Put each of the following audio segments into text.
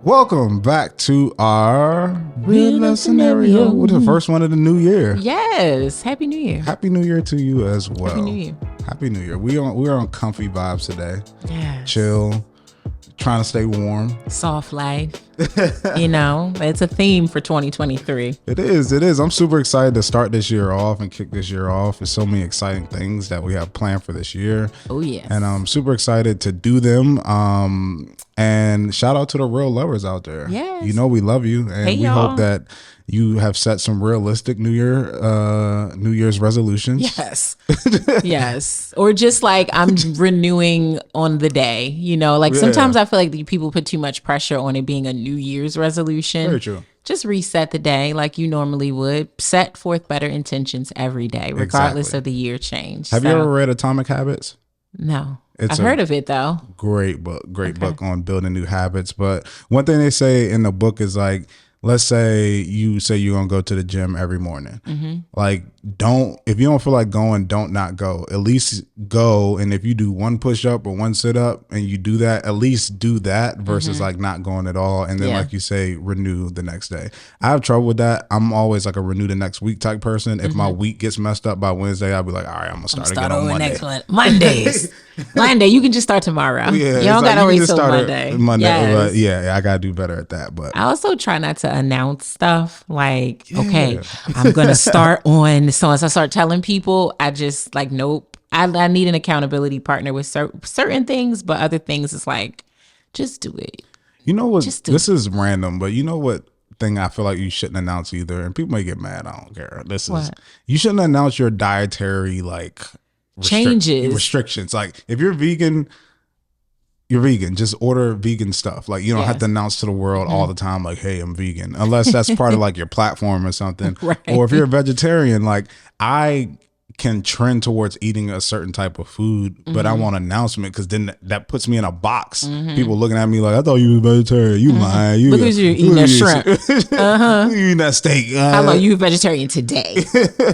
Welcome back to our real life scenario. With the first one of the new year. Yes. Happy New Year. Happy New Year to you as well. Happy New Year. Happy New Year. We're on comfy vibes today. Yes. Chill. Trying to stay warm. Soft life. It's a theme for 2023. It is. I'm super excited to start this year off and kick this year off. There's so many exciting things that we have planned for this year. Oh, yes. And I'm super excited to do them. And shout out to the real lovers out there. Yes. You know we love you. And hey, we y'all. hope that you have set some realistic New Year's resolutions. Yes. Yes. Or just like I'm renewing on the day, sometimes I feel like people put too much pressure on it being a New Year's resolution. Very true. Just reset the day like you normally would. Set forth better intentions every day, regardless of the year change. Have you ever read Atomic Habits? No. I've heard of it though. Great book on building new habits. But one thing they say in the book is like, let's say you're going to go to the gym every morning. Mm-hmm. Like, if you don't feel like going, don't not go. At least go. And if you do one push up or one sit up and you do that, at least do that versus like not going at all. And then like you say, renew the next day. I have trouble with that. I'm always like a renew the next week type person. If my week gets messed up by Wednesday, I'll be like, all right, I'm going to start again on Monday. Next one. Mondays. Monday, you can just start tomorrow. Yeah, you don't got to wait till Monday. Yes. Yeah, I got to do better at that. But I also try not to announce stuff like, okay, I'm going to start on. So as I start telling people, I just like, nope. I need an accountability partner with certain things, but other things is like, just do it. You know what? This is random, but you know what thing I feel like you shouldn't announce either, and people may get mad. I don't care. You shouldn't announce your dietary restrictions. Like if you're vegan, you're vegan. Just order vegan stuff. Like you don't have to announce to the world all the time, like, hey, I'm vegan, unless that's part of like your platform or something. Right. Or if you're a vegetarian, like I can trend towards eating a certain type of food, but I want an announcement because then that puts me in a box. People looking at me like, I thought you were vegetarian. You lying. Look at you eating that shrimp. You eating that steak. How about you vegetarian today?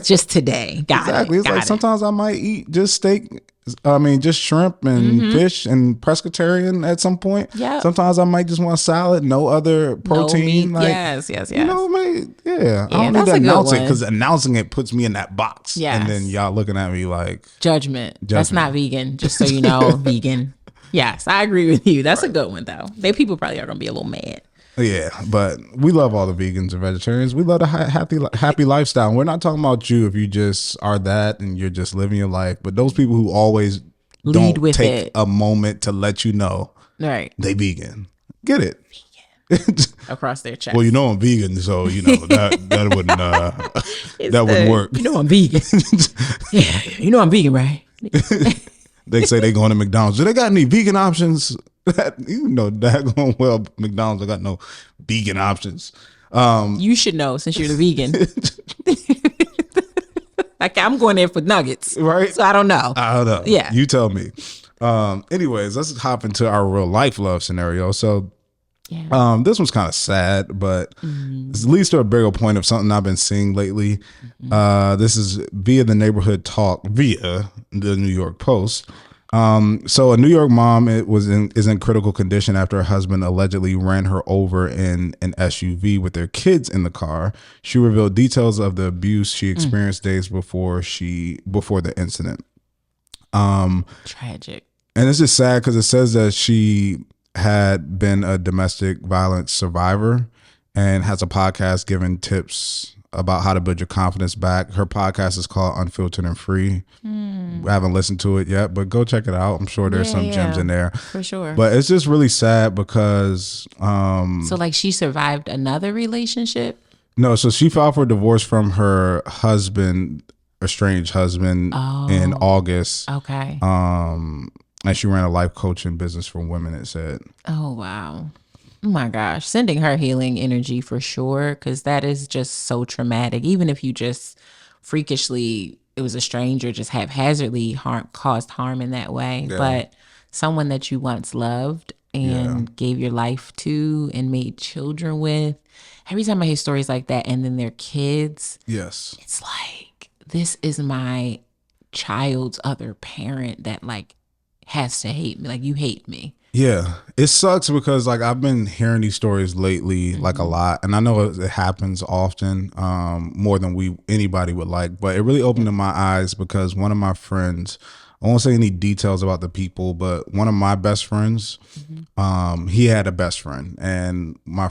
Just today. Got it. It's like sometimes I might eat just steak. Just shrimp and fish and pescatarian at some point. Yeah. Sometimes I might just want salad, no other protein. No meat. Yes. I don't need to announce it because announcing it puts me in that box. Yes. And then y'all looking at me like judgment. That's not vegan. Just so you know, vegan. Yes, I agree with you. That's a good one though. People probably are gonna be a little mad. Yeah, but we love all the vegans and vegetarians. We love the happy lifestyle. And we're not talking about you if you just are that and you're just living your life. But those people who always lead with take a moment to let you know, right? They vegan. Get it? Vegan. Across their chest. Well, I'm vegan, so that wouldn't wouldn't work. I'm vegan. Yeah, I'm vegan, right? They say they going to McDonald's. Do they got any vegan options? That well, McDonald's I got no vegan options. You should know since you're the vegan. Like I'm going there for nuggets, right? So I don't know. Yeah, you tell me. Anyways, let's hop into our real life love scenario. So, this one's kind of sad, but it leads to a bigger point of something I've been seeing lately. This is via the Neighborhood Talk, via the New York Post. So a New York mom is in critical condition after her husband allegedly ran her over in an SUV with their kids in the car. She revealed details of the abuse she experienced days before the incident. Tragic. And it's just sad because it says that she had been a domestic violence survivor and has a podcast giving tips about how to build your confidence back. Her podcast is called Unfiltered and Free. I haven't listened to it yet, but go check it out. I'm sure there's some gems in there. For sure. But it's just really sad because... so like she survived another relationship? No, so she filed for divorce from her estranged husband in August. Okay. And she ran a life coaching business for women, it said. Oh, wow. Oh my gosh, sending her healing energy for sure, because that is just so traumatic. Even if you just freakishly, it was a stranger, just haphazardly caused harm in that way. Yeah. But someone that you once loved and gave your life to and made children with. Every time I hear stories like that and then their kids, it's like, this is my child's other parent that like has to hate me. Like, you hate me. Yeah, it sucks because like I've been hearing these stories lately, like a lot, and I know it happens often, more than we anybody would like. But it really opened my eyes because one of my friends, I won't say any details about the people, but one of my best friends, he had a best friend, and my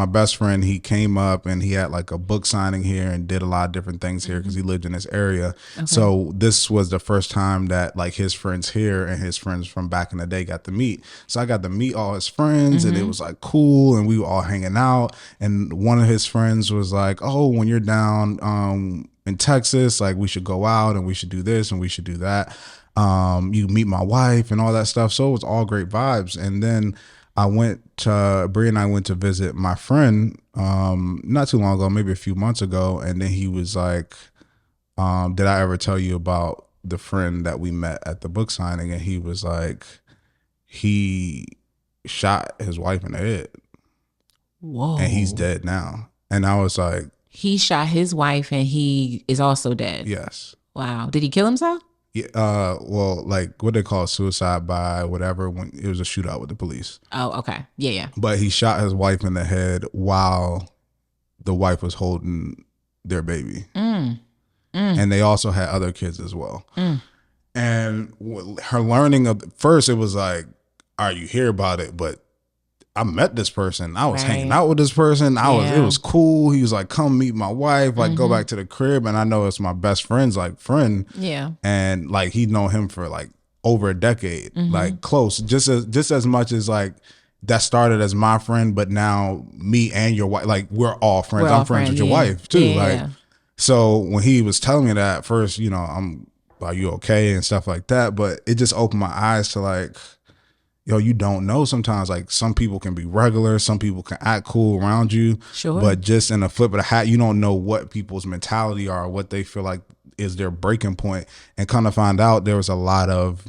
best friend, he came up and he had like a book signing here and did a lot of different things here because he lived in this area. Okay. So this was the first time that like his friends here and his friends from back in the day got to meet. So I got to meet all his friends and it was like cool and we were all hanging out. And one of his friends was like, oh, when you're down in Texas, like we should go out and we should do this and we should do that. You meet my wife and all that stuff. So it was all great vibes. And then Bree and I went to visit my friend not too long ago, maybe a few months ago, and then he was like, did I ever tell you about the friend that we met at the book signing? And he was like, he shot his wife in the head. Whoa. And he's dead now. And I was like, he shot his wife and he is also dead. Yes. Wow. Did he kill himself? Yeah, well, like what they call suicide by whatever, when it was a shootout with the police. Oh, okay. Yeah. But he shot his wife in the head while the wife was holding their baby. And they also had other kids as well. And her learning of, first it was like, all right, you hear about it, but I met this person. I was hanging out with this person. It was cool. He was like, come meet my wife, like go back to the crib. And I know it's my best friend's like friend. Yeah. And like he'd known him for like over a decade, like close, just as much as like that started as my friend, but now me and your wife, like we're all friends. I'm friends with your wife too. Yeah. Like, so when he was telling me that first, you know, are you okay? And stuff like that. But it just opened my eyes to like, yo, you don't know sometimes, like some people can be regular, some people can act cool around you. Sure. But just in a flip of the hat, you don't know what people's mentality are, what they feel like is their breaking point. And kind of find out there was a lot of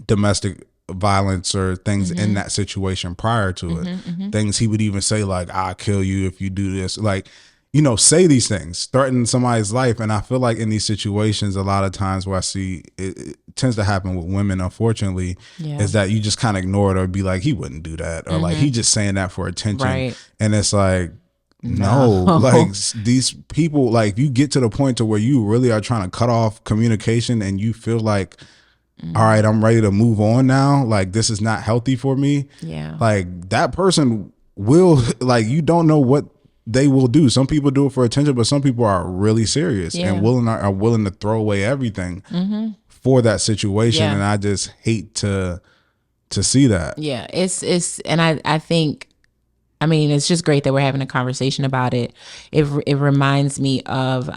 domestic violence or things in that situation prior to it. Things he would even say like, I'll kill you if you do this. Like, you know, say these things, threaten somebody's life. And I feel like in these situations, a lot of times where I see it tends to happen with women, unfortunately, is that you just kind of ignore it or be like, he wouldn't do that. Or like, he just saying that for attention. Right. And it's like, no, like these people, like you get to the point to where you really are trying to cut off communication and you feel like, all right, I'm ready to move on now. Like, this is not healthy for me. Yeah. Like that person will, like, you don't know what they will do. Some people do it for attention, but some people are really serious and are willing to throw away everything for that situation. And I just hate to see that. Yeah, it's and I think, I mean, it's just great that we're having a conversation about it. It reminds me of,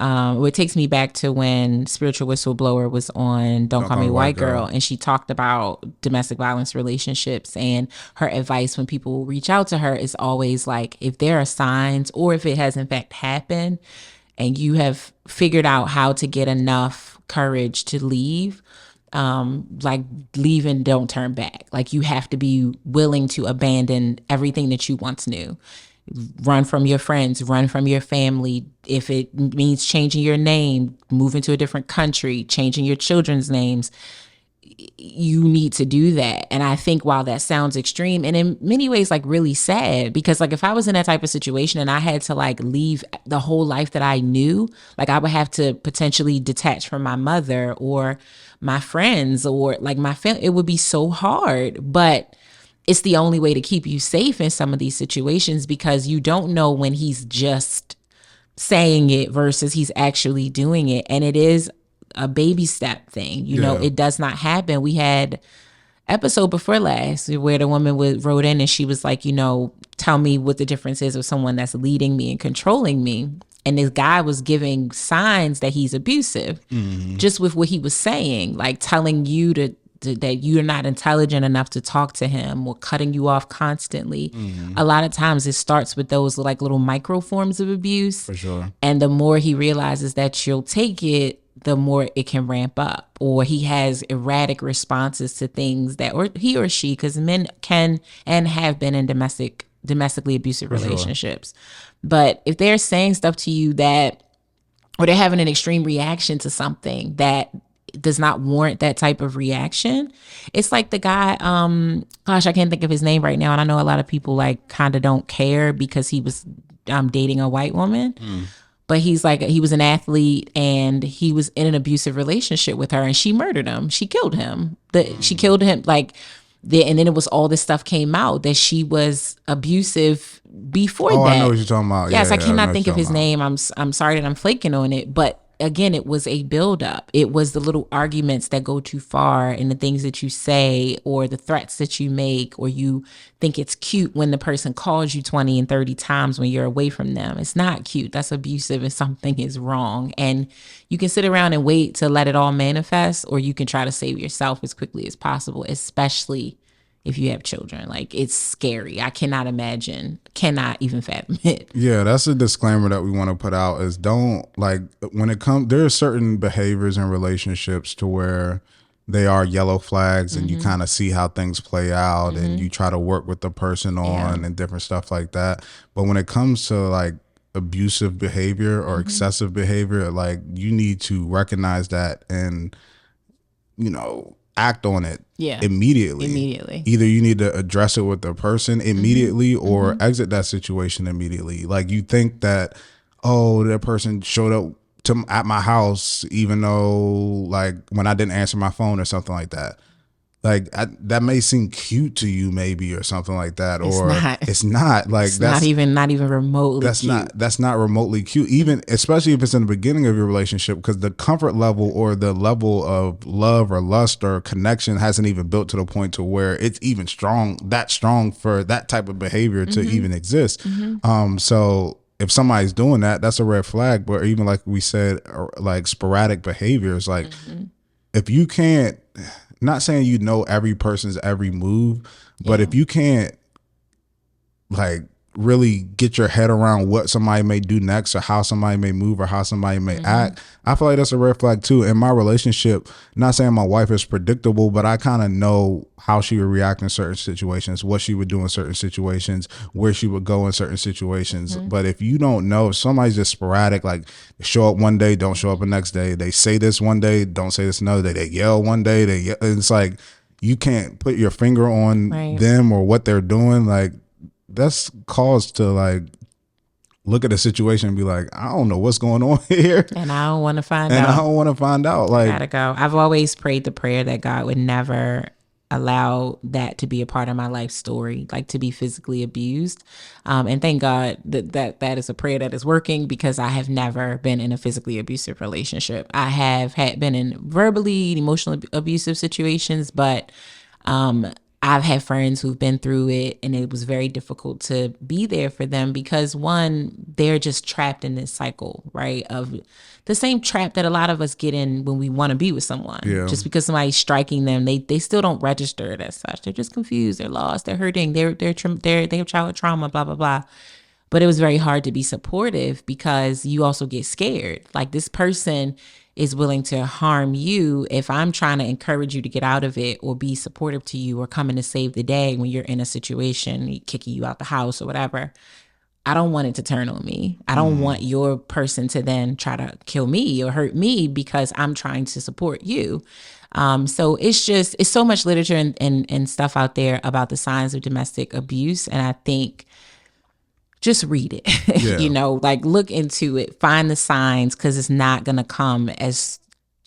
it takes me back to when Spiritual Whistleblower was on Don't Call Me White Girl, and she talked about domestic violence relationships, and her advice when people reach out to her is always like, if there are signs or if it has in fact happened and you have figured out how to get enough courage to leave, like leave and don't turn back. Like you have to be willing to abandon everything that you once knew. Run from your friends, run from your family. If it means changing your name, moving to a different country, changing your children's names, you need to do that. And I think while that sounds extreme and in many ways like really sad, because like if I was in that type of situation and I had to like leave the whole life that I knew, like I would have to potentially detach from my mother or my friends or like my family. It would be so hard, but it's the only way to keep you safe in some of these situations, because you don't know when he's just saying it versus he's actually doing it. And it is a baby step thing. You know, it does not happen. We had episode before last where the woman wrote in and she was like, you know, tell me what the difference is of someone that's leading me and controlling me. And this guy was giving signs that he's abusive just with what he was saying, like telling you that you're not intelligent enough to talk to him or cutting you off constantly. A lot of times it starts with those like little micro forms of abuse. For sure. And the more he realizes that you'll take it, the more it can ramp up, or he has erratic responses to things that, or he or she, because men can and have been in domestically abusive relationships. But if they're saying stuff to you that, or they're having an extreme reaction to something that does not warrant that type of reaction. It's like the guy, gosh, I can't think of his name right now, and I know a lot of people like kind of don't care because he was dating a white woman. But he's like, he was an athlete and he was in an abusive relationship with her, and she murdered him. She killed him. She killed him, like, and then it was all this stuff came out that she was abusive before that. I know what you're talking about. Yes, Yeah, I cannot think of his name. I'm sorry that I'm flaking on it, but again, it was a buildup. It was the little arguments that go too far and the things that you say or the threats that you make, or you think it's cute when the person calls you 20 and 30 times when you're away from them. It's not cute. That's abusive and something is wrong. And you can sit around and wait to let it all manifest, or you can try to save yourself as quickly as possible, especially if you have children. Like, it's scary. I cannot imagine, cannot even fathom it. Yeah, that's a disclaimer that we want to put out is don't, like, when it comes, there are certain behaviors in relationships to where they are yellow flags and you kind of see how things play out and you try to work with the person on and different stuff like that. But when it comes to like abusive behavior or excessive behavior, like, you need to recognize that and, you know, act on it immediately. Either you need to address it with the person immediately or exit that situation immediately. Like, you think that, oh, that person showed up at my house even though, like, when I didn't answer my phone or something like that. Like, that may seem cute to you, maybe, or something like that, or it's not. Like, it's not even remotely. That's not remotely cute. Even especially if it's in the beginning of your relationship, because the comfort level or the level of love or lust or connection hasn't even built to the point to where it's even strong for that type of behavior to even exist. So if somebody's doing that, that's a red flag. But even like we said, like sporadic behaviors, like if you can't. Not saying you know every person's every move, but if you can't, like, really get your head around what somebody may do next or how somebody may move or how somebody may act, I feel like that's a red flag too. In my relationship, not saying my wife is predictable, but I kind of know how she would react in certain situations, what she would do in certain situations, where she would go in certain situations. But if you don't know, if somebody's just sporadic, like they show up one day, don't show up the next day, they say this one day, don't say this another day, they yell one day, it's like you can't put your finger on them or what they're doing. Like, that's cause to, like, look at a situation and be like, I don't know what's going on here. And I don't want to find out. Like, I gotta go. I've always prayed the prayer that God would never allow that to be a part of my life story, like to be physically abused. And thank God that is a prayer that is working, because I have never been in a physically abusive relationship. I have been in verbally, emotionally abusive situations, but I've had friends who've been through it, and it was very difficult to be there for them because, one, they're just trapped in this cycle, right? Of the same trap that a lot of us get in when we want to be with someone. Yeah. Just because somebody's striking them, they still don't register it as such. They're just confused. They're lost. They're hurting. They have childhood trauma, blah, blah, blah. But it was very hard to be supportive because you also get scared. Like, this person is willing to harm you if I'm trying to encourage you to get out of it or be supportive to you or coming to save the day when you're in a situation, kicking you out the house or whatever. I don't want it to turn on me. I don't want your person to then try to kill me or hurt me because I'm trying to support you. So it's so much literature and stuff out there about the signs of domestic abuse. And I think just read it, like look into it, find the signs, because it's not going to come as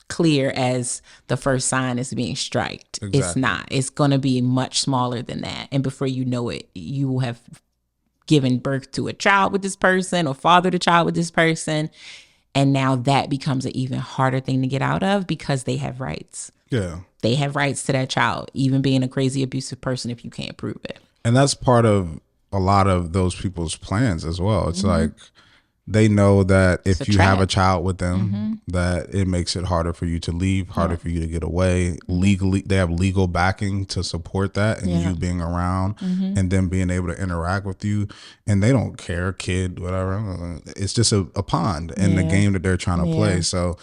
clear as the first sign is being striked. Exactly. It's not. It's going to be much smaller than that. And before you know it, you will have given birth to a child with this person or fathered a child with this person. And now that becomes an even harder thing to get out of because they have rights. Yeah. They have rights to that child, even being a crazy abusive person if you can't prove it. And that's part of a lot of those people's plans as well. It's like they know that if you have a child with them, that it makes it harder for you to leave, harder for you to get away. Legally, they have legal backing to support that and you being around and them being able to interact with you. And they don't care, kid, whatever. It's just a pond in the game that they're trying to play. So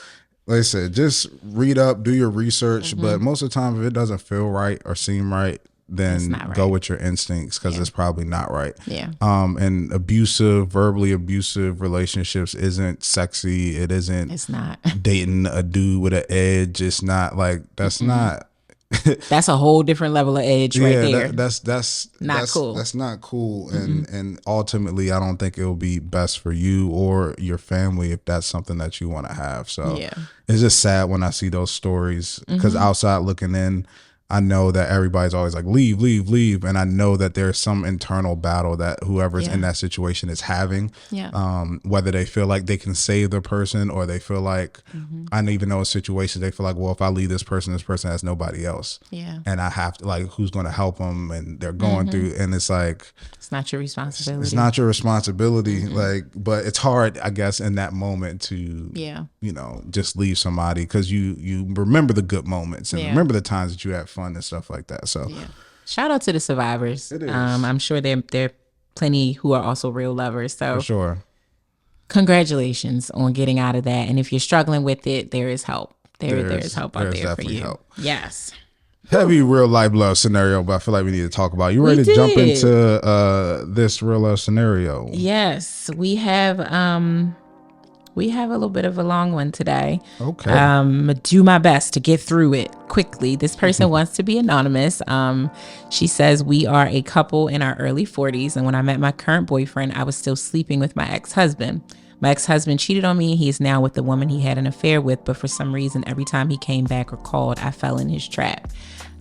like I said, just read up, do your research. But most of the time, if it doesn't feel right or seem right, then not right. go with your instincts, because it's probably not right. Yeah. And verbally abusive relationships isn't sexy. It's not dating a dude with an edge. It's not like, that's not. That's a whole different level of edge right there. That's cool. That's not cool. And ultimately, I don't think it will be best for you or your family if that's something that you want to have. So it's just sad when I see those stories, because outside looking in, I know that everybody's always like, leave, leave, leave. And I know that there's some internal battle that whoever's in that situation is having, whether they feel like they can save the person, or they feel like, I even know in situations they feel like, well, if I leave this person has nobody else. Yeah. And I have to, like, who's going to help them? And they're going through, and it's like, it's not your responsibility. It's not your responsibility. Like, but it's hard, I guess, in that moment to, you know, just leave somebody, because you remember the good moments and remember the times that you had fun and stuff like that. So shout out to the survivors. It is. I'm sure there are plenty who are also real lovers. So for sure, congratulations on getting out of that. And if you're struggling with it, there is help. There is help out there for you. Help. Yes. Heavy real life love scenario, but I feel like we need to talk about it. You ready to jump into this real love scenario? Yes, we have a little bit of a long one today. Okay. Do my best to get through it quickly. This person wants to be anonymous. She says, we are a couple in our early 40s, and when I met my current boyfriend, I was still sleeping with my ex-husband. My ex-husband cheated on me. He is now with the woman he had an affair with, but for some reason, every time he came back or called, I fell in his trap.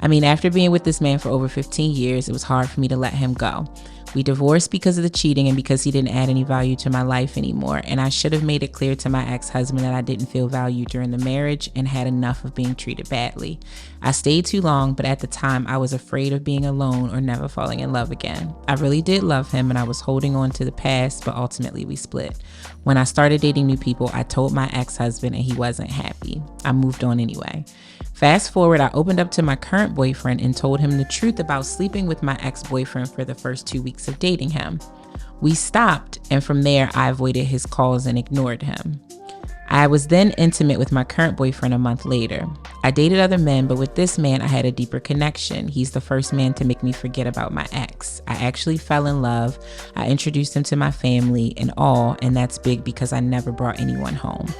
I mean, after being with this man for over 15 years, it was hard for me to let him go. We divorced because of the cheating and because he didn't add any value to my life anymore. And I should have made it clear to my ex-husband that I didn't feel valued during the marriage and had enough of being treated badly. I stayed too long, but at the time I was afraid of being alone or never falling in love again. I really did love him and I was holding on to the past, but ultimately we split. When I started dating new people, I told my ex-husband and he wasn't happy. I moved on anyway. Fast forward, I opened up to my current boyfriend and told him the truth about sleeping with my ex-boyfriend for the first 2 weeks of dating him. We stopped, and from there, I avoided his calls and ignored him. I was then intimate with my current boyfriend a month later. I dated other men, but with this man, I had a deeper connection. He's the first man to make me forget about my ex. I actually fell in love. I introduced him to my family and all, and that's big because I never brought anyone home.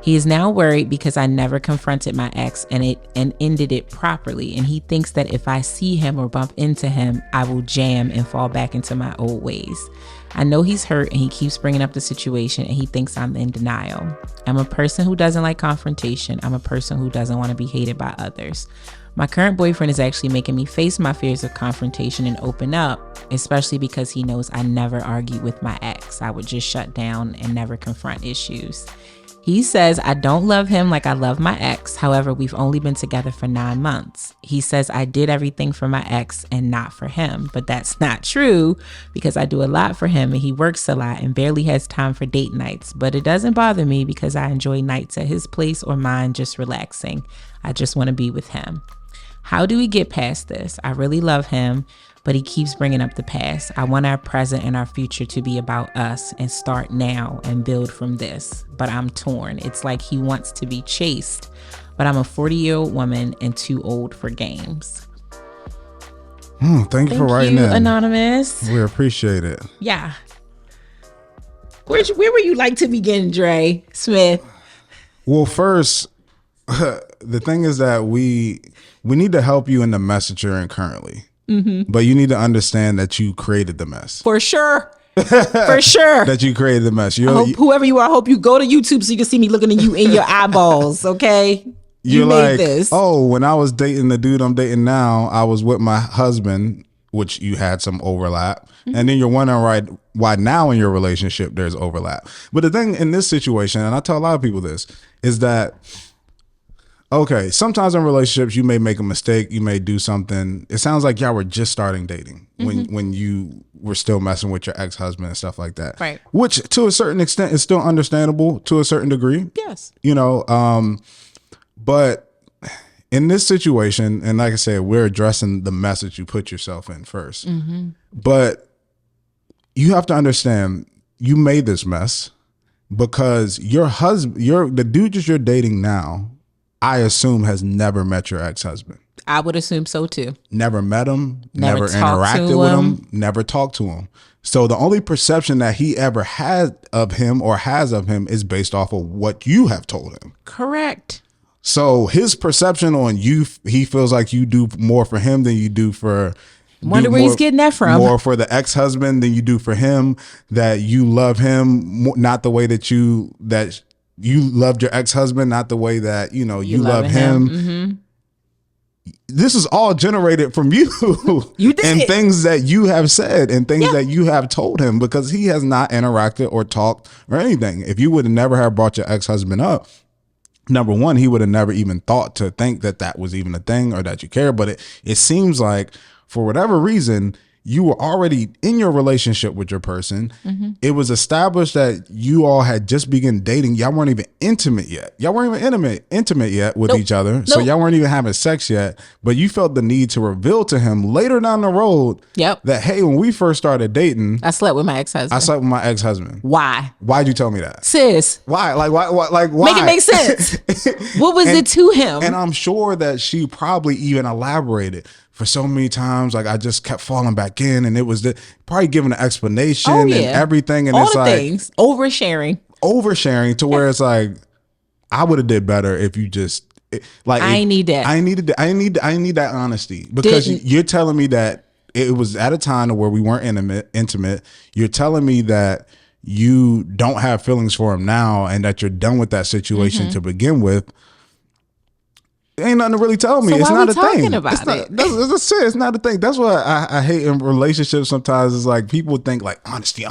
He is now worried because I never confronted my ex and ended it properly, and he thinks that if I see him or bump into him, I will jam and fall back into my old ways. I know he's hurt and he keeps bringing up the situation and he thinks I'm in denial. I'm a person who doesn't like confrontation. I'm a person who doesn't want to be hated by others. My current boyfriend is actually making me face my fears of confrontation and open up, especially because he knows I never argued with my ex. I would just shut down and never confront issues. He says I don't love him like I love my ex. However, we've only been together for 9 months. He says I did everything for my ex and not for him, but that's not true because I do a lot for him and he works a lot and barely has time for date nights. But it doesn't bother me because I enjoy nights at his place or mine just relaxing. I just want to be with him. How do we get past this? I really love him, but he keeps bringing up the past. I want our present and our future to be about us and start now and build from this. But I'm torn. It's like he wants to be chased, but I'm a 40-year-old woman and too old for games. Thank you for writing in. Anonymous. We appreciate it. Yeah. Where would you like to begin, Dre Smith? Well, first, the thing is that we need to help you in the mess you're in currently. Mm-hmm. But you need to understand that you created the mess. For sure. For sure. That you created the mess. Whoever you are, I hope you go to YouTube so you can see me looking at you in your eyeballs, okay? You're made like, this. Oh, when I was dating the dude I'm dating now, I was with my husband, which you had some overlap. Mm-hmm. And then you're wondering why now in your relationship there's overlap. But the thing in this situation, and I tell a lot of people this, is that okay, sometimes in relationships, you may make a mistake. You may do something. It sounds like y'all were just starting dating when you were still messing with your ex-husband and stuff like that. Right. Which, to a certain extent, is still understandable to a certain degree. Yes. You know, but in this situation, and like I said, we're addressing the mess that you put yourself in first. Mm-hmm. But you have to understand, you made this mess because your husband, the dude that you're dating now, I assume has never met your ex-husband. I would assume so too. Never met him, Never never talked to interacted with him. him, never talked to him. So the only perception that he ever had of him or has of him is based off of what you have told him. Correct. So his perception on you, he feels like you do more for him than you do for. Wonder where he's getting that from. More for the ex-husband than you do for him. That you love him not the way that you loved your ex-husband, not the way that you love him. Mm-hmm. This is all generated from you. You did. And things that you have said and things that you have told him, because he has not interacted or talked or anything. If you would have never have brought your ex-husband up, number one, he would have never even thought to think that was even a thing or that you care. But it seems like for whatever reason, you were already in your relationship with your person. Mm-hmm. It was established that you all had just begun dating. Y'all weren't even intimate yet. Y'all weren't even intimate yet with each other. So y'all weren't even having sex yet. But you felt the need to reveal to him later down the road that, hey, when we first started dating, I slept with my ex-husband. Why? Why'd you tell me that? Sis. Why? Why? Make it make sense. What was it to him? And I'm sure that she probably even elaborated. For so many times, like I just kept falling back in, and it was probably giving an explanation and everything, and all it's the like things oversharing to where it's like I would have did better if you just I need that. I need that honesty, because you're telling me that it was at a time where we weren't intimate. You're telling me that you don't have feelings for him now, and that you're done with that situation to begin with. Ain't nothing to really tell me. So it's why not we a talking thing. About That's it. It's not a thing. That's what I hate in relationships sometimes. Is like people think like honesty.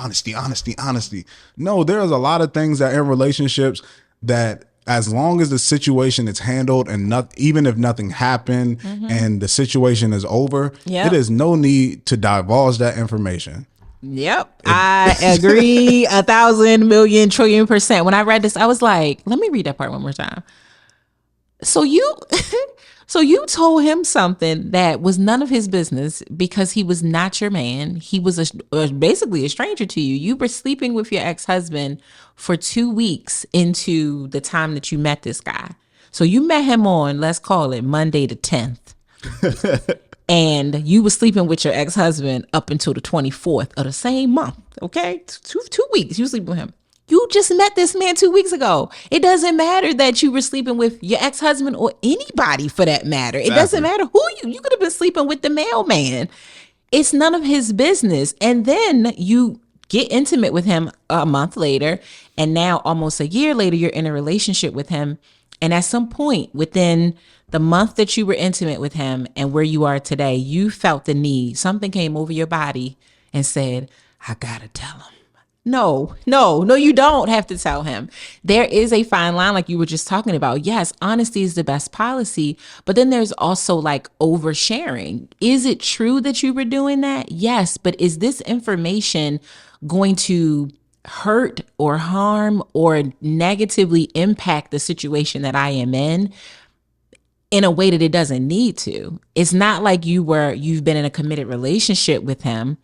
No, there's a lot of things that in relationships that as long as the situation is handled and even if nothing happened and the situation is over, there is no need to divulge that information. Yep. I agree 1,000,000,000,000,000,000,000%. When I read this, I was like, let me read that part one more time. So you told him something that was none of his business because he was not your man. He was basically a stranger to you. You were sleeping with your ex-husband for 2 weeks into the time that you met this guy. So you met him on, let's call it Monday the 10th. And you were sleeping with your ex-husband up until the 24th of the same month. Okay? Two weeks. You were sleeping with him. You just met this man 2 weeks ago. It doesn't matter that you were sleeping with your ex-husband or anybody for that matter. It doesn't matter who you could have been sleeping with the mailman. It's none of his business. And then you get intimate with him a month later. And now almost a year later, you're in a relationship with him. And at some point within the month that you were intimate with him and where you are today, you felt the need. Something came over your body and said, I gotta tell him. No, you don't have to tell him. There is a fine line like you were just talking about. Yes, honesty is the best policy, but then there's also like oversharing. Is it true that you were doing that? Yes, but is this information going to hurt or harm or negatively impact the situation that I am in a way that it doesn't need to? It's not like you've been in a committed relationship with him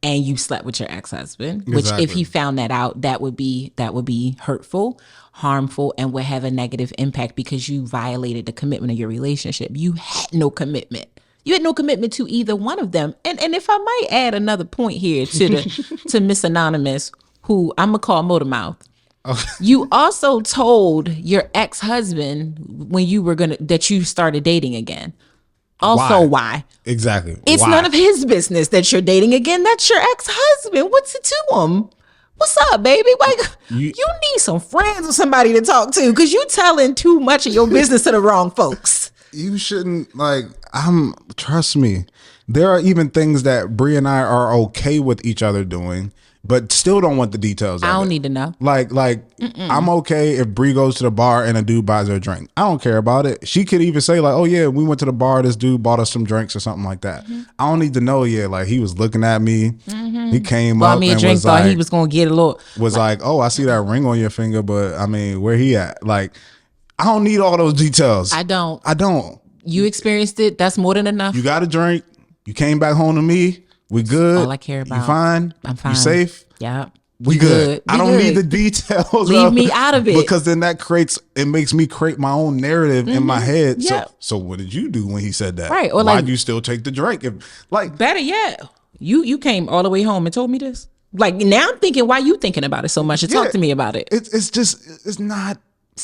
and you slept with your ex-husband, which if he found that out, that would be hurtful, harmful, and would have a negative impact because you violated the commitment of your relationship. You had no commitment. You had no commitment to either one of them. And if I might add another point here to Miss Anonymous, who I'm gonna call Motormouth. Okay. You also told your ex-husband when that you started dating again. Also, why? Exactly. It's none of his business that you're dating again. That's your ex-husband. What's it to him? What's up, baby? Like, you need some friends or somebody to talk to because you telling too much of your business to the wrong folks. You shouldn't, trust me. There are even things that Bree and I are okay with each other doing, but still don't want the details of it. I don't need to know. I'm okay if Bree goes to the bar and a dude buys her a drink. I don't care about it. She could even say like, oh yeah, we went to the bar, this dude bought us some drinks or something like that. Mm-hmm. I don't need to know yet. Like he was looking at me. Mm-hmm. He came up me a and drink, was thought like, he was going to get a little. Was like, oh, I see that ring on your finger, but I mean, where he at? Like, I don't need all those details. I don't. You experienced it. That's more than enough. You got a drink. You came back home to me. We good. That's all I care about. You fine? I'm fine. You safe? Yeah. we good. I don't need the details. Leave me out of it. Because then it makes me create my own narrative in my head. Yep. So what did you do when he said that? Right. Or why'd you still take the drink? Better yet, you came all the way home and told me this. Like, now I'm thinking, why you thinking about it so much? Talk to me about it. It's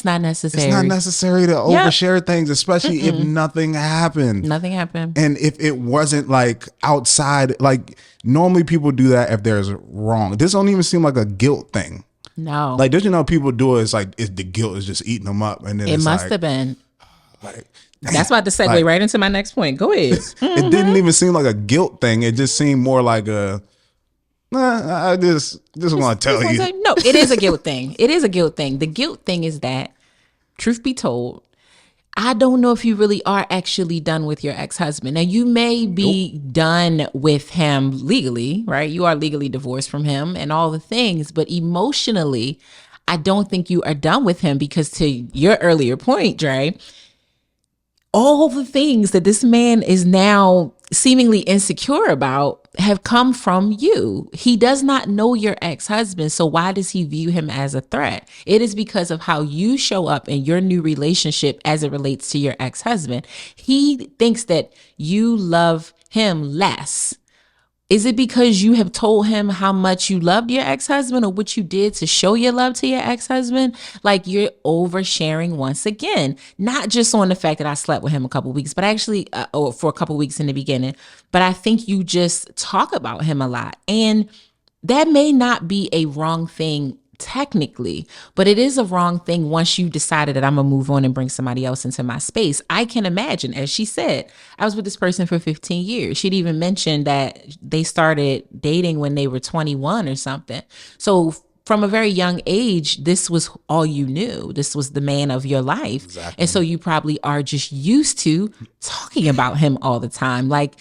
not necessary. It's not necessary to overshare things, especially if nothing happened. Nothing happened. And if it wasn't like outside, like normally people do that if there's wrong. This don't even seem like a guilt thing. No. Like, don't you know people do it? It's like the guilt is just eating them up. And then it must have been. Like, that's about to segue right into my next point. Go ahead. It didn't even seem like a guilt thing. It just seemed more like I just want to tell you. No, it is a guilt thing. It is a guilt thing. The guilt thing is that, truth be told, I don't know if you really are actually done with your ex-husband. Now, you may be done with him legally, right? You are legally divorced from him and all the things, but emotionally, I don't think you are done with him, because to your earlier point, Dre, all the things that this man is now seemingly insecure about have come from you. He does not know your ex-husband, so why does he view him as a threat? It is because of how you show up in your new relationship as it relates to your ex-husband. He thinks that you love him less. Is it because you have told him how much you loved your ex-husband, or what you did to show your love to your ex-husband? Like, you're oversharing once again, not just on the fact that I slept with him a couple of weeks, but actually, or for a couple of weeks in the beginning. But I think you just talk about him a lot. And that may not be a wrong thing technically, but it is a wrong thing once you decided that I'm gonna move on and bring somebody else into my space. I can imagine, as she said, I was with this person for 15 years. She'd even mentioned that they started dating when they were 21 or something. So from a very young age, this was all you knew. This was the man of your life. Exactly. And so you probably are just used to talking about him all the time. Like,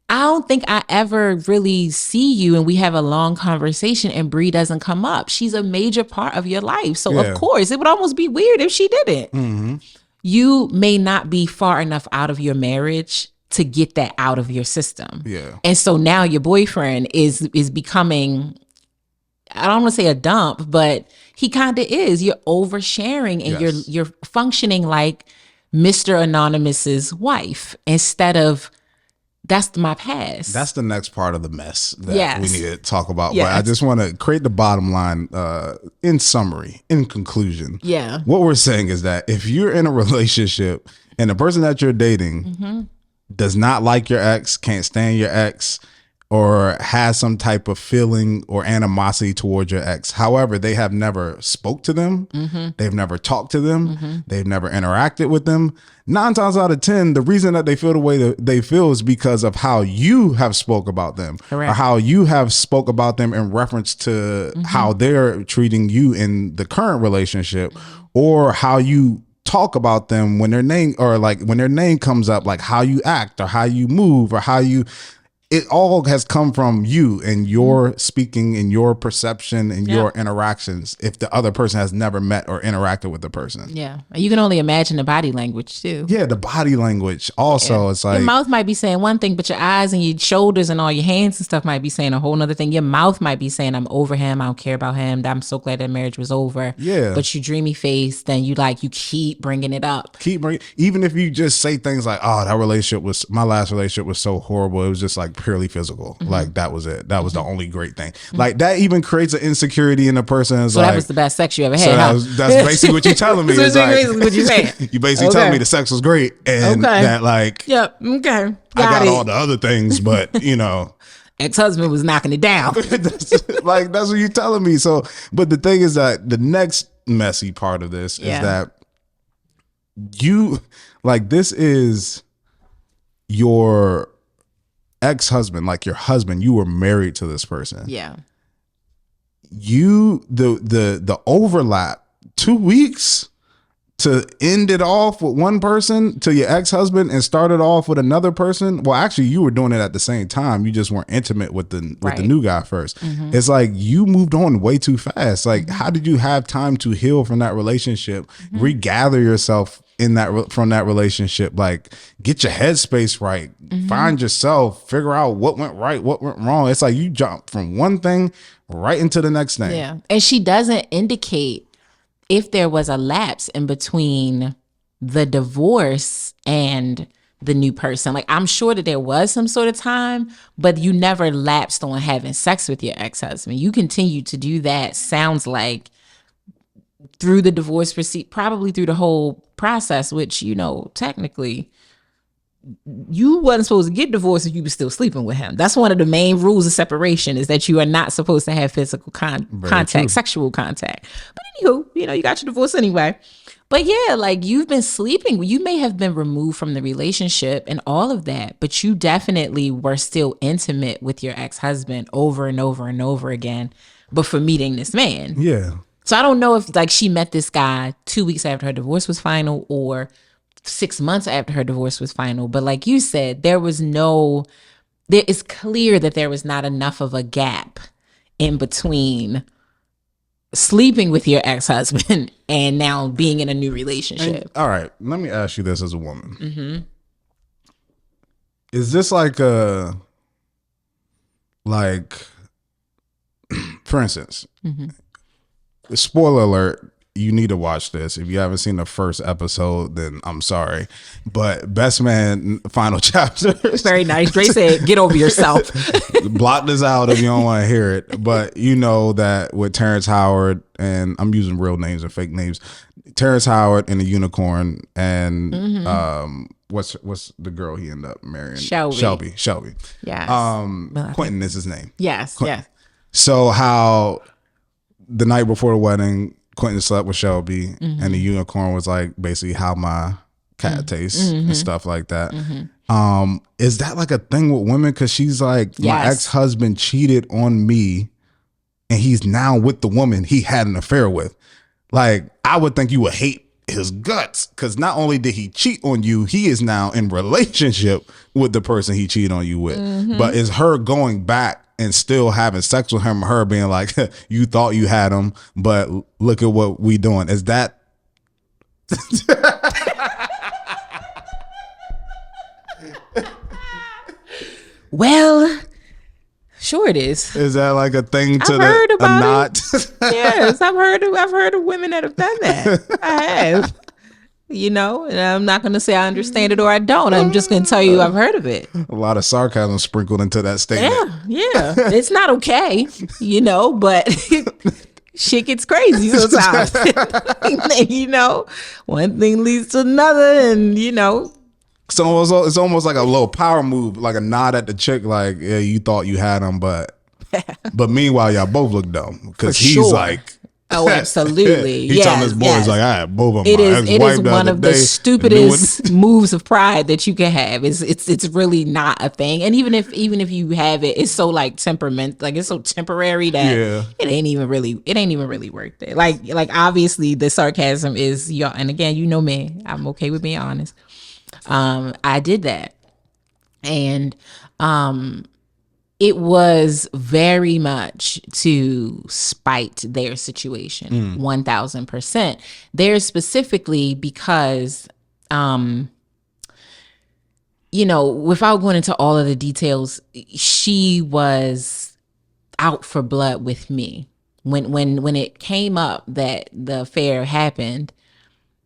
I don't think I ever really see you and we have a long conversation and Bree doesn't come up. She's a major part of your life. So of course, it would almost be weird if she didn't. Mm-hmm. You may not be far enough out of your marriage to get that out of your system. Yeah. And so now your boyfriend is becoming, I don't want to say a dump, but he kind of is. You're oversharing and you're functioning like Mr. Anonymous's wife instead of, that's my past. That's the next part of the mess that we need to talk about. Yes. But I just want to create the bottom line in summary, in conclusion. Yeah. What we're saying is that if you're in a relationship and the person that you're dating does not like your ex, can't stand your ex, or has some type of feeling or animosity towards your ex. However, they have never spoke to them. They've never talked to them. They've never interacted with them. 9 times out of 10, the reason that they feel the way that they feel is because of how you have spoke about them. Correct. Or how you have spoke about them in reference to how they're treating you in the current relationship, or how you talk about them when their name, or like when their name comes up, like how you act or how you move or how you, it all has come from you and your speaking and your perception and your interactions, if the other person has never met or interacted with the person. Yeah. You can only imagine the body language too. Yeah, the body language also. It's like, your mouth might be saying one thing, but your eyes and your shoulders and all your hands and stuff might be saying a whole nother thing. Your mouth might be saying, I'm over him, I don't care about him, I'm so glad that marriage was over. Yeah. But you dreamy face, then you keep bringing it up. Even if you just say things like, oh, my last relationship was so horrible, it was just like purely physical. Like that was it. That was the only great thing. Like that even creates an insecurity in the person. So that was the best sex you ever had. So that's basically what you're telling me. That's basically what you're saying. You basically telling me the sex was great and that like, I got all the other things, but ex-husband was knocking it down. That's what you're telling me. So, but the thing is that the next messy part of this is that this is your ex-husband, like your husband. You were married to this person. Yeah. The overlap, 2 weeks to end it off with one person to your ex-husband and start it off with another person. Well, actually you were doing it at the same time. You just weren't intimate with the new guy first. It's like you moved on way too fast. Like how did you have time to heal from that relationship, regather yourself in that from that relationship. Like, get your headspace right, find yourself, figure out what went right, what went wrong. It's like you jump from one thing right into the next thing. Yeah. And she doesn't indicate if there was a lapse in between the divorce and the new person. Like, I'm sure that there was some sort of time, but you never lapsed on having sex with your ex-husband. You continued to do that, sounds like, through the divorce probably through the whole process, which, you know, technically you wasn't supposed to get divorced if you were still sleeping with him. That's one of the main rules of separation, is that you are not supposed to have physical contact, true. Sexual contact. But anywho, you know, you got your divorce anyway. But yeah, like, you've been sleeping. You may have been removed from the relationship and all of that, but you definitely were still intimate with your ex-husband over and over and over again before meeting this man. Yeah. So I don't know if, like, she met this guy 2 weeks after her divorce was final or 6 months after her divorce was final. But like you said, it's clear that there was not enough of a gap in between sleeping with your ex-husband and now being in a new relationship. All right, let me ask you this as a woman. Is this like for instance, spoiler alert, you need to watch this. If you haven't seen the first episode, then I'm sorry. But Best Man final chapter. Very nice. Dre said, get over yourself. Block this out if you don't want to hear it. But you know that with Terrence Howard, and I'm using real names and fake names, Terrence Howard and the Unicorn, and what's the girl he ended up marrying? Shelby. Yes. Quentin is his name. Yes. Yes. So how the night before the wedding, Quentin slept with Shelby, and the Unicorn was like basically how my cat tastes and stuff like that. Is that like a thing with women? Because she's like, my ex-husband cheated on me, and he's now with the woman he had an affair with. Like, I would think you would hate his guts, because not only did he cheat on you, he is now in relationship with the person he cheated on you with. But is her going back and still having sex with him, her being like, you thought you had him, but look at what we doing. Is that well, sure it is. Is that like a thing to heard about a knot? Yes, I've heard of women that have done that. I have. You know, and I'm not going to say I understand it or I don't. I'm just going to tell you I've heard of it. A lot of sarcasm sprinkled into that statement. Yeah. It's not okay, you know, but shit gets crazy sometimes. You know, one thing leads to another, and, you know. So it's almost like a little power move, like a nod at the chick, like, yeah, you thought you had him, but meanwhile, y'all both look dumb, because he's like, oh, absolutely. He's telling his boys, like, I had both of it my is ex-wife one of the stupidest moves of pride that you can have. It's really not a thing. And even if you have it, it's so like temperament, like it's so temporary that it ain't even really worth it. Like obviously the sarcasm is, y'all, and again, you know me, I'm okay with being honest. I did that. And it was very much to spite their situation, 1000%. Theirs specifically because, you know, without going into all of the details, she was out for blood with me. When it came up that the affair happened,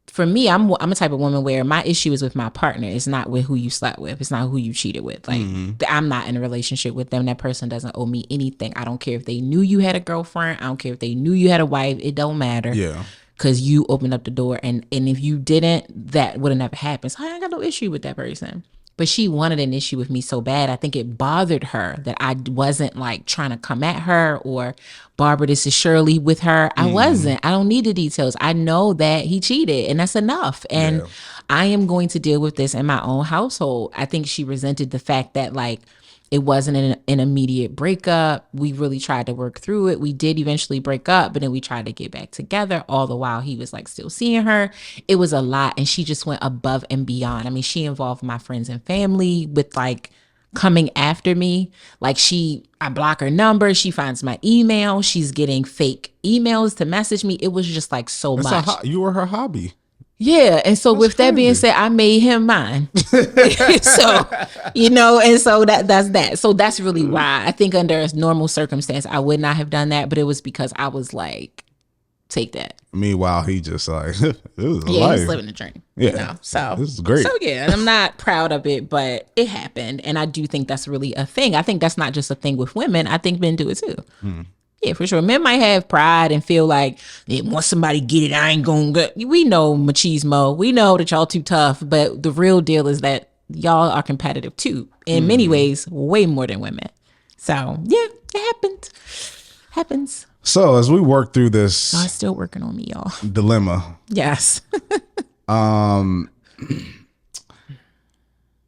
for me, I'm a type of woman where my issue is with my partner. It's not with who you slept with. It's not who you cheated with. Like, I'm not in a relationship with them. That person doesn't owe me anything. I don't care if they knew you had a girlfriend. I don't care if they knew you had a wife. It don't matter. Yeah. Because you opened up the door. And if you didn't, that would have never happened. So I ain't got no issue with that person. But she wanted an issue with me so bad. I think it bothered her that I wasn't like trying to come at her or Barbara, this is Shirley with her. I wasn't. I don't need the details. I know that he cheated and that's enough. And I am going to deal with this in my own household. I think she resented the fact that like it wasn't an immediate breakup. We really tried to work through it. We did eventually break up, but then we tried to get back together. All the while he was like still seeing her. It was a lot. And she just went above and beyond. I mean, she involved my friends and family with like coming after me. Like I block her number. She finds my email. She's getting fake emails to message me. It was just like so much. You were her hobby. Yeah, and so That's with that being crazy. said, I made him mine. So, and so that's that. So that's really why I think under a normal circumstance I would not have done that, but it was because I was like, take that. Meanwhile, he just like, this is Yeah, he's life. living the dream. Yeah. So This is great. So yeah, and I'm not proud of it, but it happened, and I do think that's really a thing. I think that's not just a thing with women. I think men do it too. Yeah, for sure. Men might have pride and feel like once somebody get it, I ain't gonna get. We know machismo. We know that y'all too tough, but the real deal is that y'all are competitive too. In many ways, way more than women. So yeah, it happened. Happens. So as we work through this God's still working on me, y'all. dilemma, Yes.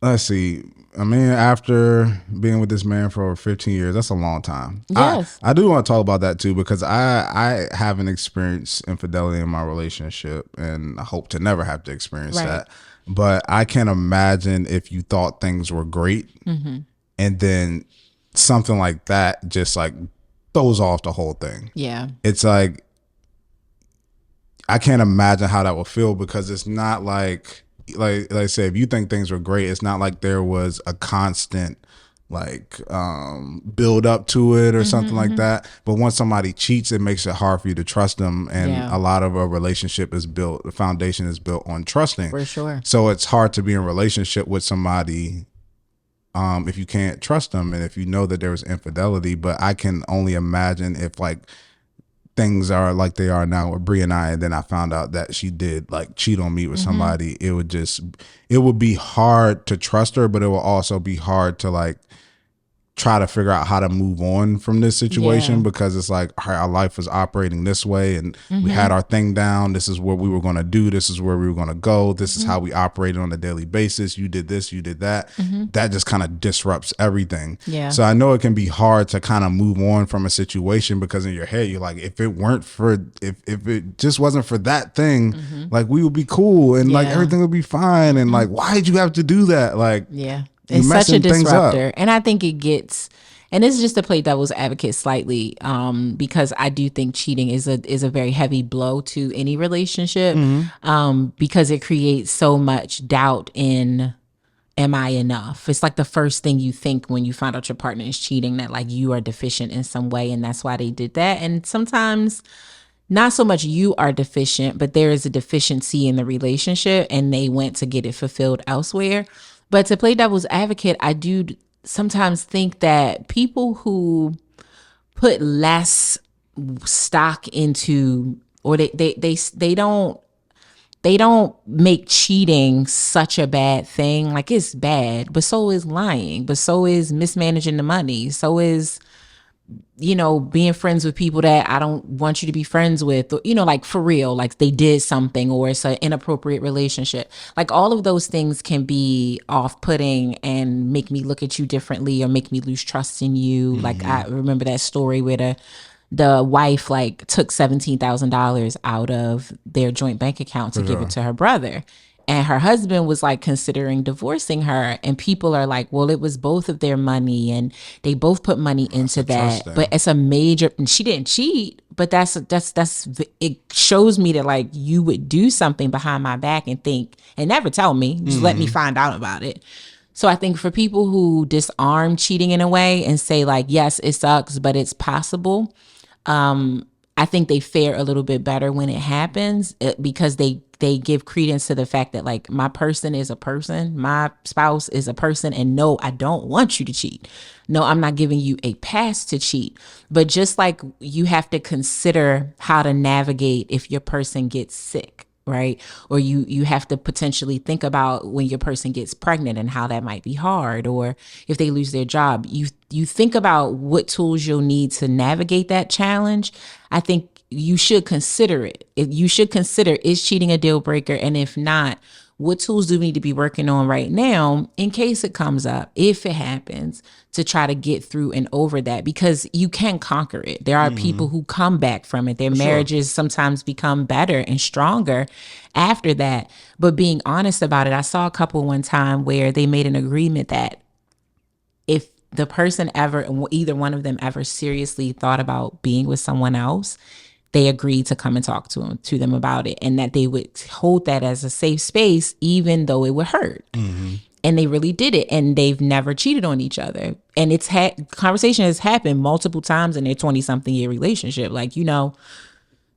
let's see. I mean, after being with this man for over 15 years, that's a long time. Yes. I do want to talk about that too, because I haven't experienced infidelity in my relationship, and I hope to never have to experience that. But I can't imagine if you thought things were great and then something like that just like throws off the whole thing. Yeah. It's like, I can't imagine how that would feel, because it's not like I say, if you think things were great, it's not like there was a constant like build up to it or something like that. But once somebody cheats, it makes it hard for you to trust them, and a lot of a relationship is built, the foundation is built on trusting. For sure. So it's hard to be in a relationship with somebody if you can't trust them, and if you know that there was infidelity. But I can only imagine if like things are like they are now with Brie and I, and then I found out that she did like cheat on me with somebody, it would be hard to trust her, but it will also be hard to like try to figure out how to move on from this situation, because it's like, all right, our life was operating this way, and we had our thing down. This is what we were going to do. This is where we were going to go. This is how we operated on a daily basis. You did this, you did that. That just kind of disrupts everything. Yeah. So I know it can be hard to kind of move on from a situation, because in your head, you're like, if it just wasn't for that thing, like we would be cool, and like everything would be fine. And like, why did you have to do that? Like, it's such a disruptor. And I think it gets, and it's just to play devil's advocate slightly, because I do think cheating is a very heavy blow to any relationship, because it creates so much doubt in, am I enough? It's like the first thing you think when you find out your partner is cheating, that like you are deficient in some way, and that's why they did that. And sometimes not so much you are deficient, but there is a deficiency in the relationship, and they went to get it fulfilled elsewhere. But to play devil's advocate, I do sometimes think that people who put less stock into, or they don't make cheating such a bad thing. Like, it's bad, but so is lying, but so is mismanaging the money, so is being friends with people that I don't want you to be friends with, or, like for real, like they did something, or it's an inappropriate relationship. Like all of those things can be off-putting and make me look at you differently, or make me lose trust in you. Like I remember that story where the wife like took $17,000 out of their joint bank account to give it to her brother. And her husband was like considering divorcing her, and people are like, well, it was both of their money and they both put money into that. But it's a major, and she didn't cheat, but that's it shows me that like you would do something behind my back and think, and never tell me, just let me find out about it. So I think for people who disarm cheating in a way and say like, yes, it sucks, but it's possible. I think they fare a little bit better when it happens, because they give credence to the fact that like, my person is a person, my spouse is a person, and no, I don't want you to cheat. No, I'm not giving you a pass to cheat. But just like you have to consider how to navigate if your person gets sick, right? Or you have to potentially think about when your person gets pregnant and how that might be hard, or if they lose their job. You think about what tools you'll need to navigate that challenge. I think you should consider it. You should consider, is cheating a deal breaker? And if not, what tools do we need to be working on right now in case it comes up, if it happens, to try to get through and over that? Because you can conquer it. There are people who come back from it. Their marriages sometimes become better and stronger after that. But being honest about it, I saw a couple one time where they made an agreement that if the person ever, either one of them ever seriously thought about being with someone else, they agreed to come and talk to them about it, and that they would hold that as a safe space, even though it would hurt. Mm-hmm. And they really did it, and they've never cheated on each other. And conversation has happened multiple times in their 20-something year relationship. Like,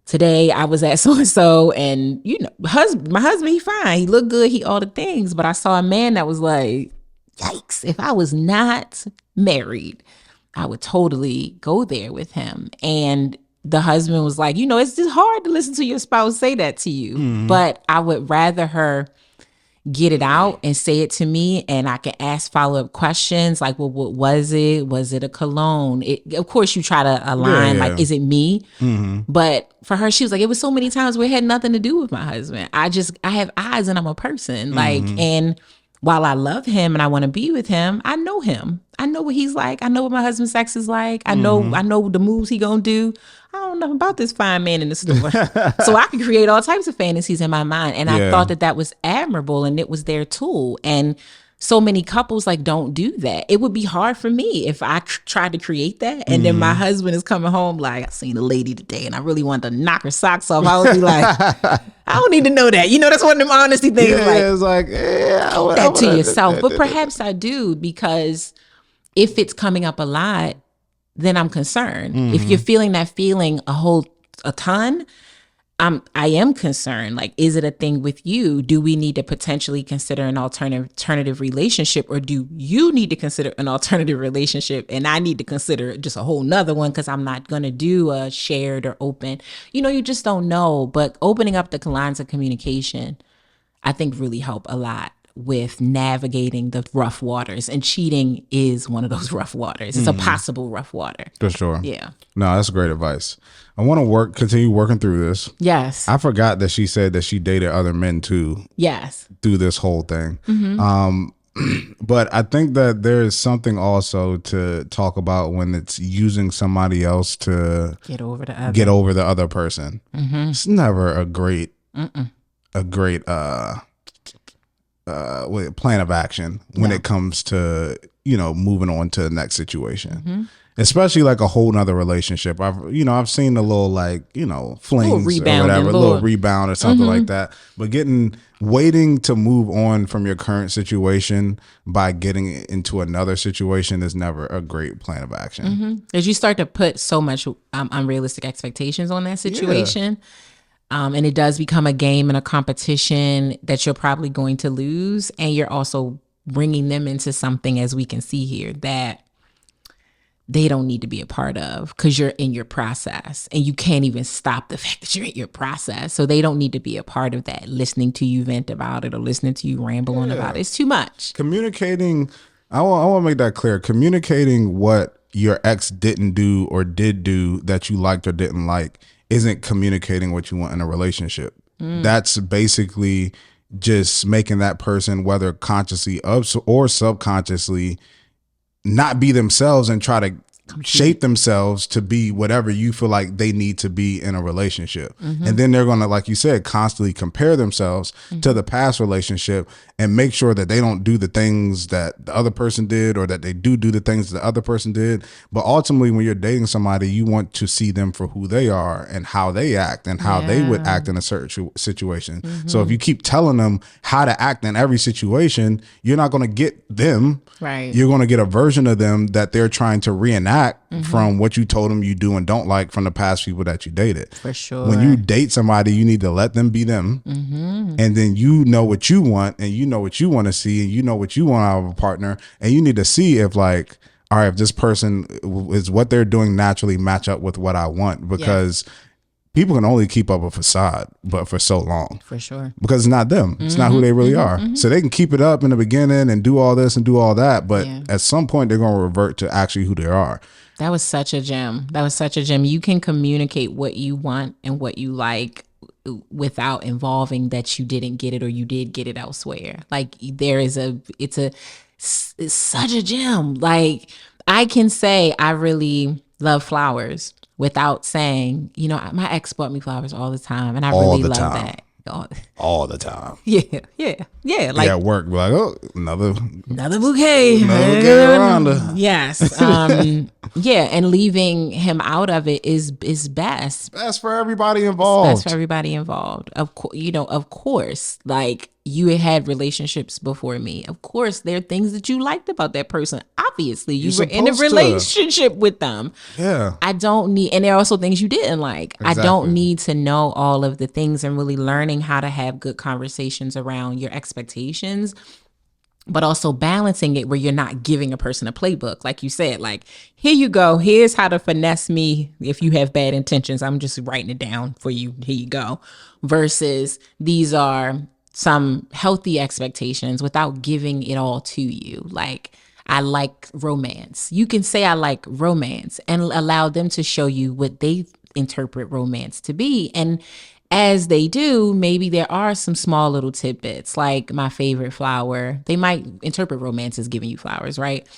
today I was at so-and-so, and my husband, he fine, he looked good, he all the things, but I saw a man that was like, yikes, if I was not married, I would totally go there with him. And the husband was like, it's just hard to listen to your spouse say that to you. Mm-hmm. But I would rather her get it out and say it to me, and I can ask follow-up questions like, well, what was it? Was it a cologne? Of course, you try to align, like, is it me? Mm-hmm. But for her, she was like, it was so many times where it had nothing to do with my husband. I have eyes and I'm a person. Like, and while I love him and I want to be with him, I know him. I know what he's like. I know what my husband's sex is like. I know the moves he gonna do. I don't know about this fine man in the store. So I can create all types of fantasies in my mind. And I thought that was admirable, and it was their tool. And so many couples don't do that. It would be hard for me if I tried to create that. And then my husband is coming home like, I seen a lady today and I really wanted to knock her socks off. I would be like, I don't need to know that. That's one of them honesty things. Yeah, it's like, keep that to yourself. But perhaps I do, because if it's coming up a lot, then I'm concerned. Mm-hmm. If you're feeling that feeling a ton, I am concerned. Like, is it a thing with you? Do we need to potentially consider an alternative relationship, or do you need to consider an alternative relationship and I need to consider just a whole nother one because I'm not going to do a shared or open? You just don't know. But opening up the lines of communication, I think, really help a lot with navigating the rough waters, and cheating is one of those rough waters. It's a possible rough water. For sure. Yeah. No, that's great advice. I want to continue working through this. Yes. I forgot that she said that she dated other men too. Yes. Through this whole thing. Mm-hmm. But I think that there is something also to talk about when it's using somebody else to get over the other person. Mm-hmm. It's never a great plan of action when it comes to moving on to the next situation, especially like a whole nother relationship. I've seen a little flings or whatever, a little rebound or something like that. But waiting to move on from your current situation by getting into another situation is never a great plan of action. As you start to put so much unrealistic expectations on that situation. Yeah. And it does become a game and a competition that you're probably going to lose. And you're also bringing them into something, as we can see here, that they don't need to be a part of, because you're in your process and you can't even stop the fact that you're in your process. So they don't need to be a part of that, listening to you vent about it or listening to you ramble on about it. It's too much. Communicating, I want to make that clear. Communicating what your ex didn't do or did do that you liked or didn't like isn't communicating what you want in a relationship. That's basically just making that person, whether consciously or subconsciously, not be themselves and try to shape themselves to be whatever you feel like they need to be in a relationship. And then they're going to, like you said, constantly compare themselves to the past relationship and make sure that they don't do the things that the other person did, or that they do the things that the other person did. But ultimately, when you're dating somebody, you want to see them for who they are and how they act and how they would act in a certain situation. So if you keep telling them how to act in every situation, you're not going to get them. Right. You're going to get a version of them that they're trying to reenact from what you told them you do and don't like from the past people that you dated. For sure. When you date somebody, you need to let them be them. And then you know what you want, and you know what you want to see, and you know what you want out of a partner. And you need to see if, like, all right, if this person is what they're doing naturally match up with what I want, because people can only keep up a facade, but for so long. For sure. Because it's not them. It's not who they really are. So they can keep it up in the beginning and do all this and do all that, but at some point they're going to revert to actually who they are. That was such a gem. You can communicate what you want and what you like without involving that you didn't get it or you did get it elsewhere. Like, it's such a gem. Like, I can say I really love flowers without saying, my ex bought me flowers all the time, and I really love that. all the time. Yeah. Like at work, be like, oh, another bouquet. around her. Yes. Yeah, and leaving him out of it is best. Best for everybody involved. Best for everybody involved. Of course, like you had relationships before me. Of course, there are things that you liked about that person. Obviously, you were in a relationship with them. Yeah. I don't need, and there are also things you didn't like. Exactly. I don't need to know all of the things, and really learning how to have good conversations around your expectations, but also balancing it where you're not giving a person a playbook. Like you said, like, here you go. Here's how to finesse me if you have bad intentions. I'm just writing it down for you. Here you go. Versus these are some healthy expectations without giving it all to you. Like, I like romance. You can say I like romance and allow them to show you what they interpret romance to be. And as they do, maybe there are some small little tidbits, like my favorite flower. They might interpret romance as giving you flowers, right?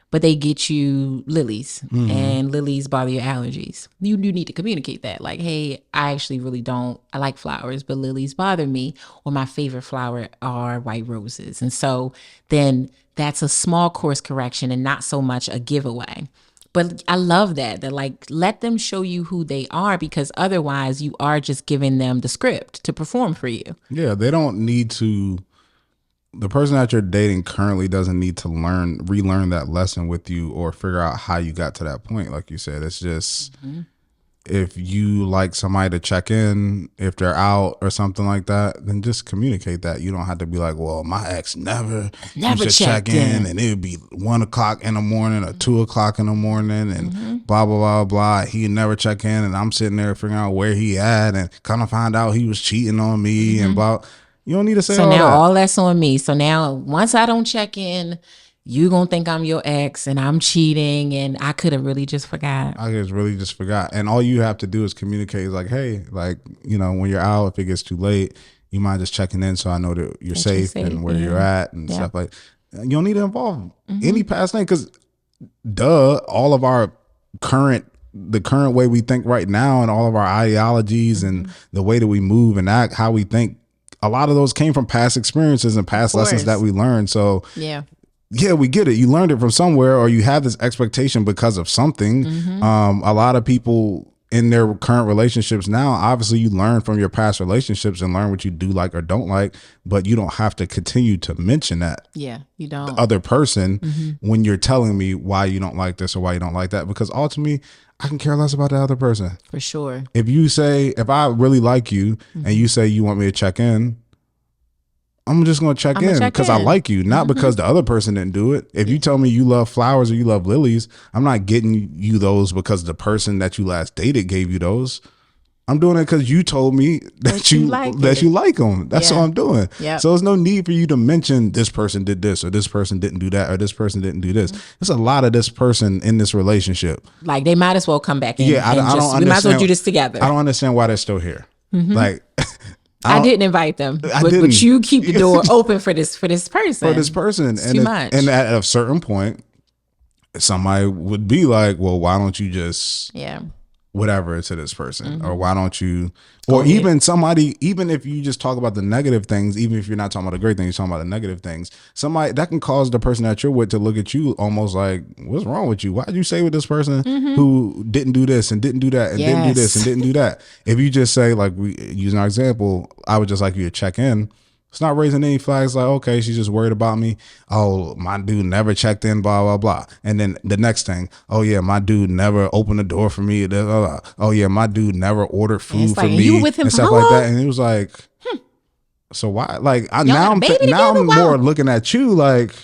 But they get you lilies, and lilies bother your allergies. You need to communicate that. Like, hey, I actually really don't, I like flowers, but lilies bother me. Or my favorite flower are white roses. And so then that's a small course correction and not so much a giveaway. But I love that like, let them show you who they are, because otherwise you are just giving them the script to perform for you. Yeah, they don't need to. The person that you're dating currently doesn't need to relearn that lesson with you or figure out how you got to that point. Like you said, it's just if you like somebody to check in, if they're out or something like that, then just communicate that. You don't have to be like, well, my ex never used to check in, and it would be 1 o'clock in the morning or 2 o'clock in the morning and blah, blah, blah, blah. He never check in, and I'm sitting there figuring out where he at and kind of find out he was cheating on me and blah. You don't need to say all that. So now all that's on me. So now once I don't check in, you gonna think I'm your ex and I'm cheating, and I could have really just forgot. And all you have to do is communicate. Like, hey, like, when you're out, if it gets too late, you mind just checking in so I know that you're safe and where you're at and stuff like. You don't need to involve any past name, because all of our the current way we think right now and all of our ideologies and the way that we move and act, how we think, a lot of those came from past experiences and past lessons that we learned. So yeah, we get it. You learned it from somewhere, or you have this expectation because of something. A lot of people in their current relationships now, obviously you learn from your past relationships and learn what you do like or don't like, but you don't have to continue to mention that. Yeah, you don't. The other person when you're telling me why you don't like this or why you don't like that, because ultimately I can care less about the other person. For sure. If I really like you and you say you want me to check in, I'm just going to check in because I like you, not because the other person didn't do it. If you tell me you love flowers or you love lilies, I'm not getting you those because the person that you last dated gave you those. I'm doing it because you told me that you like them. That's all I'm doing. Yep. So there's no need for you to mention this person did this or this person didn't do that or this person didn't do this. There's a lot of this person in this relationship. Like, they might as well come back in. Yeah, I don't understand. We might as well do this together. I don't understand why they're still here. Like, I didn't invite them, but you keep the door open for this person. It's too much. And at a certain point, somebody would be like, "Well, why don't you just whatever to this person, or why don't you?" Or even somebody, even if you just talk about the negative things, even if you're not talking about the great things, you're talking about the negative things. Somebody that can cause the person that you're with to look at you almost like, "What's wrong with you? Why did you say with this person who didn't do this and didn't do that and didn't do this and didn't do that?" If you just say, like, we using our example, I would just like you to check in. It's not raising any flags like, okay, she's just worried about me. Oh, my dude never checked in, blah, blah, blah. And then the next thing, oh yeah, my dude never opened the door for me. Blah, blah, blah. Oh yeah, my dude never ordered food for me. You with him and stuff like that. And it was like, so why? Like, now I'm more looking at you like,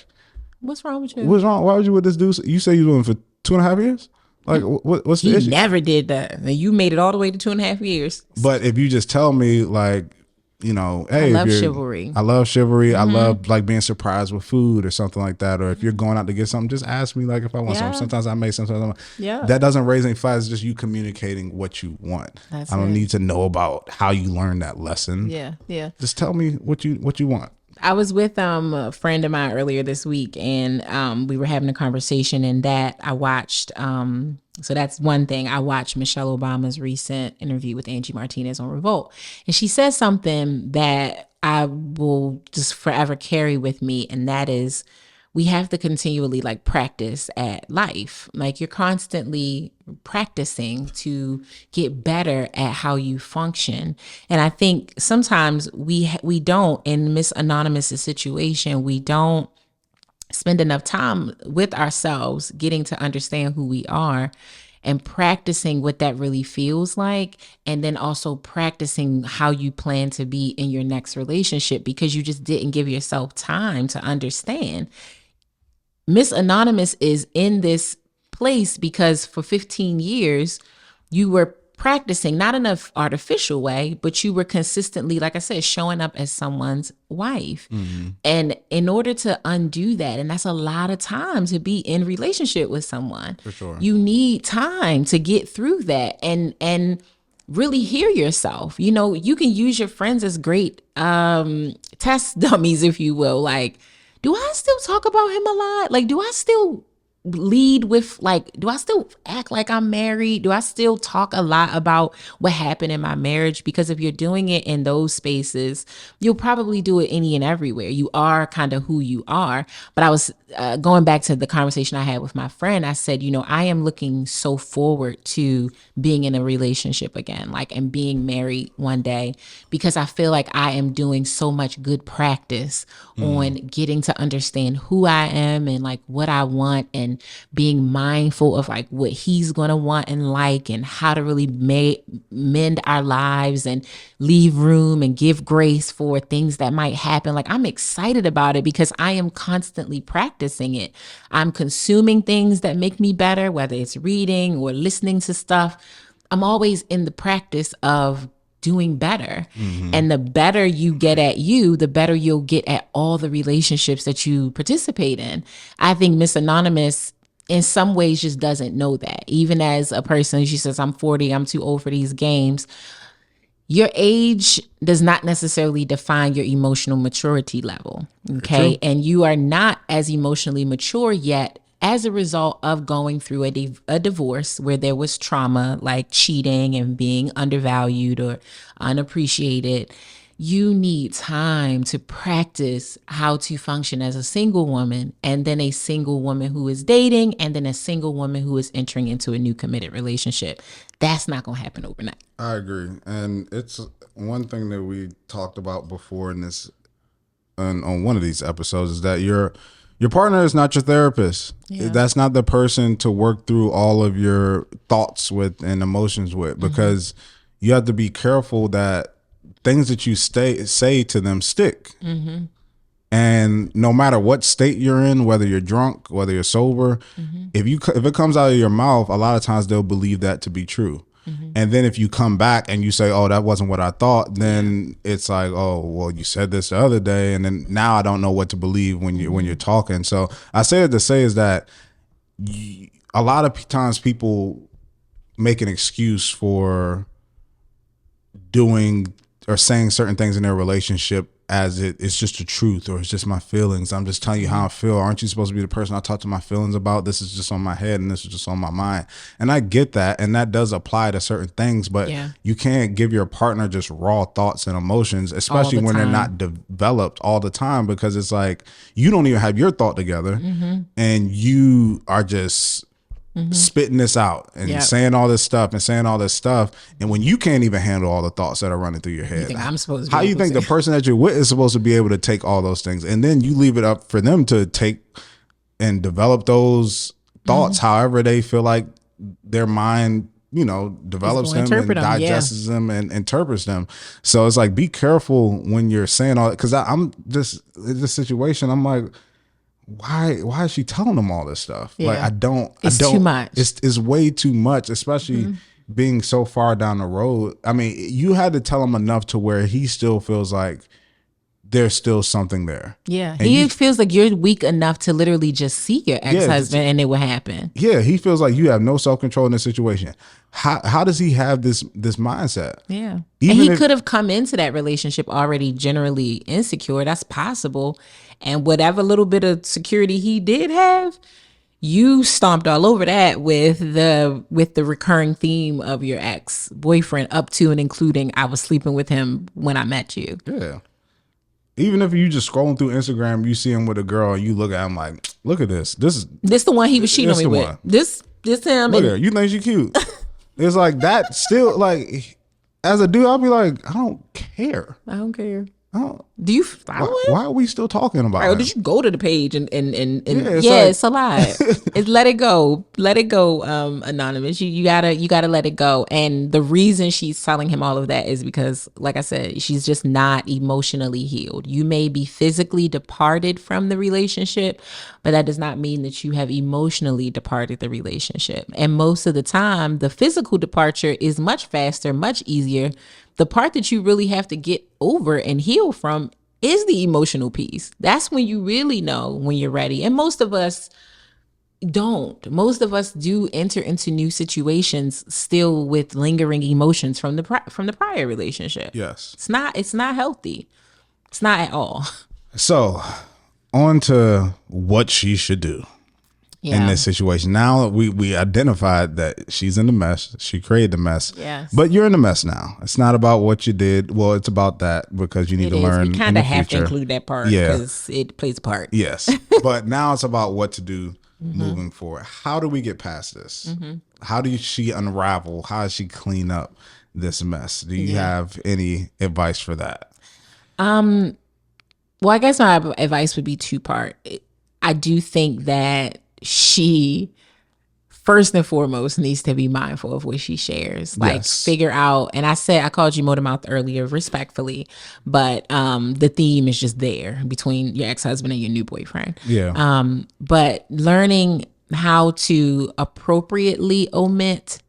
what's wrong with you? What's wrong? Why was you with this dude? You say you was with him for 2.5 years? Like, what's the issue? He never did that. And you made it all the way to 2.5 years. But if you just tell me, like, hey, I love chivalry. I love chivalry. I love, like, being surprised with food or something like that. Or if you're going out to get something, just ask me, like, if I want something. Sometimes I may, sometimes I don't. Yeah. That doesn't raise any flags. It's just you communicating what you want. I don't need to know about how you learned that lesson. Yeah. Just tell me what you want. I was with a friend of mine earlier this week, and we were having a conversation, and that I watched So that's one thing. I watched Michelle Obama's recent interview with Angie Martinez on Revolt, and she says something that I will just forever carry with me, and that is we have to continually like practice at life. Like you're constantly practicing to get better at how you function. And I think sometimes we don't, in Miss Anonymous's situation, we don't spend enough time with ourselves getting to understand who we are and practicing what that really feels like, and then also practicing how you plan to be in your next relationship because you just didn't give yourself time to understand. Miss Anonymous is in this place because for 15 years you were practicing, not in an artificial way, but you were consistently, like I said, showing up as someone's wife. And in order to undo that, and that's a lot of time to be in relationship with someone, For sure. you need time to get through that and really hear yourself. You know, you can use your friends as great test dummies, if you will. Like, do I still talk about him a lot? Like, do I still lead with, like, do I still act like I'm married? Do I still talk a lot about what happened in my marriage? Because if you're doing it in those spaces, you'll probably do it any and everywhere. You are kind of who you are. But I was going back to the conversation I had with my friend. I said, you know, I am looking so forward to being in a relationship again, like, and being married one day, because I feel like I am doing so much good practice on getting to understand who I am and like what I want, and being mindful of like what he's going to want and like, and how to really mend our lives and leave room and give grace for things that might happen. Like, I'm excited about it because I am constantly practicing it. I'm consuming things that make me better, whether it's reading or listening to stuff. I'm always in the practice of doing better. And the better you get at you, the better you'll get at all the relationships that you participate in. I think Miss Anonymous in some ways just doesn't know that. Even as a person, she says, I'm 40, I'm too old for these games. Your age does not necessarily define your emotional maturity level. Okay. And you are not as emotionally mature yet as a result of going through a divorce where there was trauma, like cheating and being undervalued or unappreciated. You need time to practice how to function as a single woman, and then a single woman who is dating, and then a single woman who is entering into a new committed relationship. That's not going to happen overnight. I agree. And it's one thing that we talked about before in this, on one of these episodes, is that your partner is not your therapist. Yeah. That's not the person to work through all of your thoughts with and emotions with, because you have to be careful that things that you say to them stick. And no matter what state you're in, whether you're drunk, whether you're sober, if it comes out of your mouth, a lot of times they'll believe that to be true. And then if you come back and you say, oh, that wasn't what I thought, then it's like, oh, well, you said this the other day, and then now I don't know what to believe when you're talking. So I say it to say is that a lot of times people make an excuse for doing or saying certain things in their relationship as it's just the truth, or it's just my feelings. I'm just telling you how I feel. Aren't you supposed to be the person I talk to my feelings about? This is just on my head and this is just on my mind. And I get that. And that does apply to certain things, but you can't give your partner just raw thoughts and emotions, especially when they're not developed all the time, because it's like, you don't even have your thought together and you are just spitting this out and saying all this stuff and saying all this stuff. And when you can't even handle all the thoughts that are running through your head, you think I'm supposed to how you think the person that you're with is supposed to be able to take all those things, and then you leave it up for them to take and develop those thoughts however they feel like their mind, you know, develops them and digests them and interprets them. So it's like, be careful when you're saying all that, because I'm just in this situation, I'm like, why is she telling them all this stuff? Like, it's too much. It's way too much, especially being so far down the road. I mean, you had to tell him enough to where he still feels like there's still something there. Yeah. And he feels like you're weak enough to literally just see your ex-husband and it will happen. Yeah. He feels like you have no self-control in this situation. How does he have this mindset? Yeah. And he could have come into that relationship already generally insecure. That's possible. And whatever little bit of security he did have, You stomped all over that with the recurring theme of your ex-boyfriend up to and including I was sleeping with him when I met you. Yeah. Even if you just scrolling through Instagram, you see him with a girl, and you look at him like, look at this. This the one he was cheating on me with. This him. Look at her. You think she cute? It's like that. Still, like, as a dude, I'll be like, I don't care. I don't care. I don't. Do you follow him? Why are we still talking about it? Did you go to the page and it's a lie. It's let it go, anonymous. You gotta let it go. And the reason she's telling him all of that is because, like I said, she's just not emotionally healed. You may be physically departed from the relationship, but that does not mean that you have emotionally departed the relationship. And most of the time, the physical departure is much faster, much easier. The part that you really have to get over and heal from is the emotional piece. That's when you really know when you're ready. And most of us don't. Most of us do enter into new situations still with lingering emotions from the prior relationship. Yes. It's not healthy. It's not at all. So, on to what she should do. In this situation. Now we identified that she's in the mess. She created the mess. Yes. But you're in the mess now. It's not about what you did. Well, it's about that because you need to learn. We kind of have to include that part because it plays a part. Yes. But now it's about what to do moving forward. How do we get past this? How do she unravel? How does she clean up this mess? Do you have any advice for that? Well, I guess my advice would be two-part. I do think that she first and foremost needs to be mindful of what she shares. Like figure out, and I called you motor mouth earlier respectfully, but the theme is just there between your ex-husband and your new boyfriend. Yeah. But learning how to appropriately omit,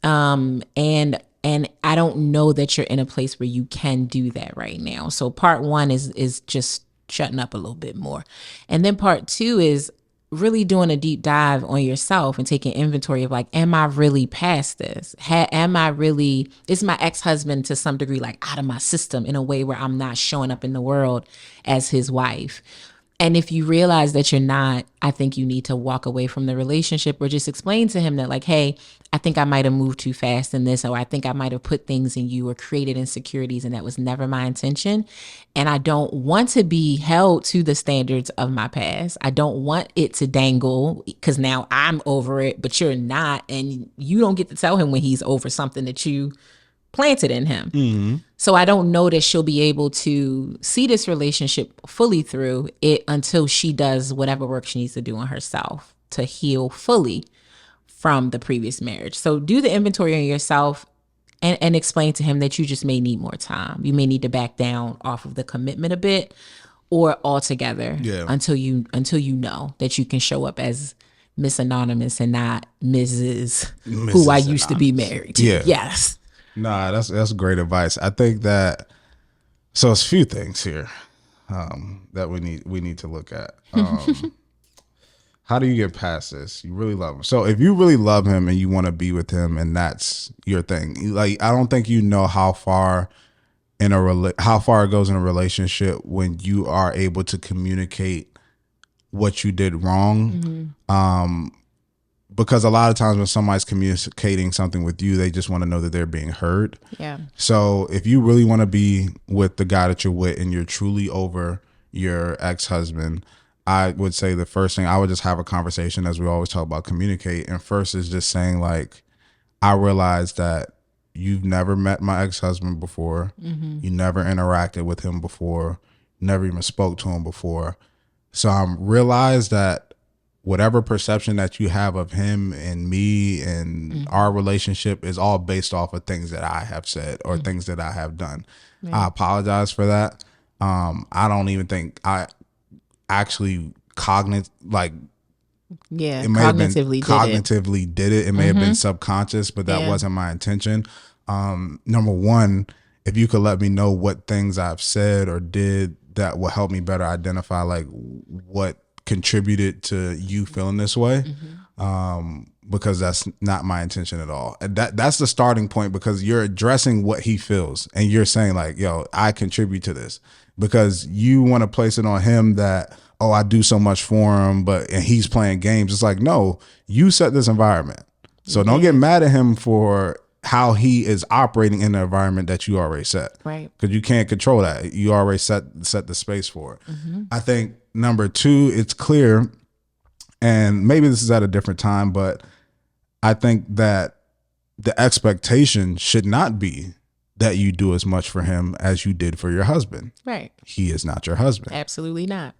and I don't know that you're in a place where you can do that right now. So part one is just shutting up a little bit more. And then part two is really doing a deep dive on yourself and taking inventory of like, am I really past this? Is my ex-husband to some degree like out of my system in a way where I'm not showing up in the world as his wife? And if you realize that you're not, I think you need to walk away from the relationship or just explain to him that like, hey, I think I might have moved too fast in this, or I think I might have put things in you or created insecurities, and that was never my intention. And I don't want to be held to the standards of my past. I don't want it to dangle because now I'm over it, but you're not. And you don't get to tell him when he's over something that you planted in him. Mm-hmm. So I don't know that she'll be able to see this relationship fully through it until she does whatever work she needs to do on herself to heal fully from the previous marriage. So do the inventory on yourself and explain to him that you just may need more time. You may need to back down off of the commitment a bit or altogether until you know that you can show up as Miss Anonymous and not Mrs. who I used to be married to. Yeah. Yes. Nah, that's great advice. I think that so it's a few things here that we need to look at. How do you get past this? You really love him. So if you really love him and you want to be with him and that's your thing, like I don't think you know how far it goes in a relationship when you are able to communicate what you did wrong. Mm-hmm. Because a lot of times when somebody's communicating something with you, they just want to know that they're being heard. Yeah. So if you really want to be with the guy that you're with and you're truly over your ex-husband, I would say the first thing, I would just have a conversation, as we always talk about communicate. And first is just saying like, I realize that you've never met my ex-husband before. Mm-hmm. You never interacted with him before, never even spoke to him before. So I realize that whatever perception that you have of him and me and our relationship is all based off of things that I have said or things that I have done. I apologize for that. I don't even think I actually cognitively did it. It may have been subconscious, but that wasn't my intention. Number one, if you could let me know what things I've said or did that will help me better identify like what contributed to you feeling this way, because that's not my intention at all. And that's the starting point, because you're addressing what he feels and you're saying like, yo, I contribute to this, because you want to place it on him that, oh, I do so much for him, and he's playing games. It's like, no, you set this environment. So don't get mad at him for how he is operating in the environment that you already set. Right. Because you can't control that. You already set the space for it. I think number 2, it's clear, and maybe this is at a different time, but I think that the expectation should not be that you do as much for him as you did for your husband. Right. He is not your husband. Absolutely not.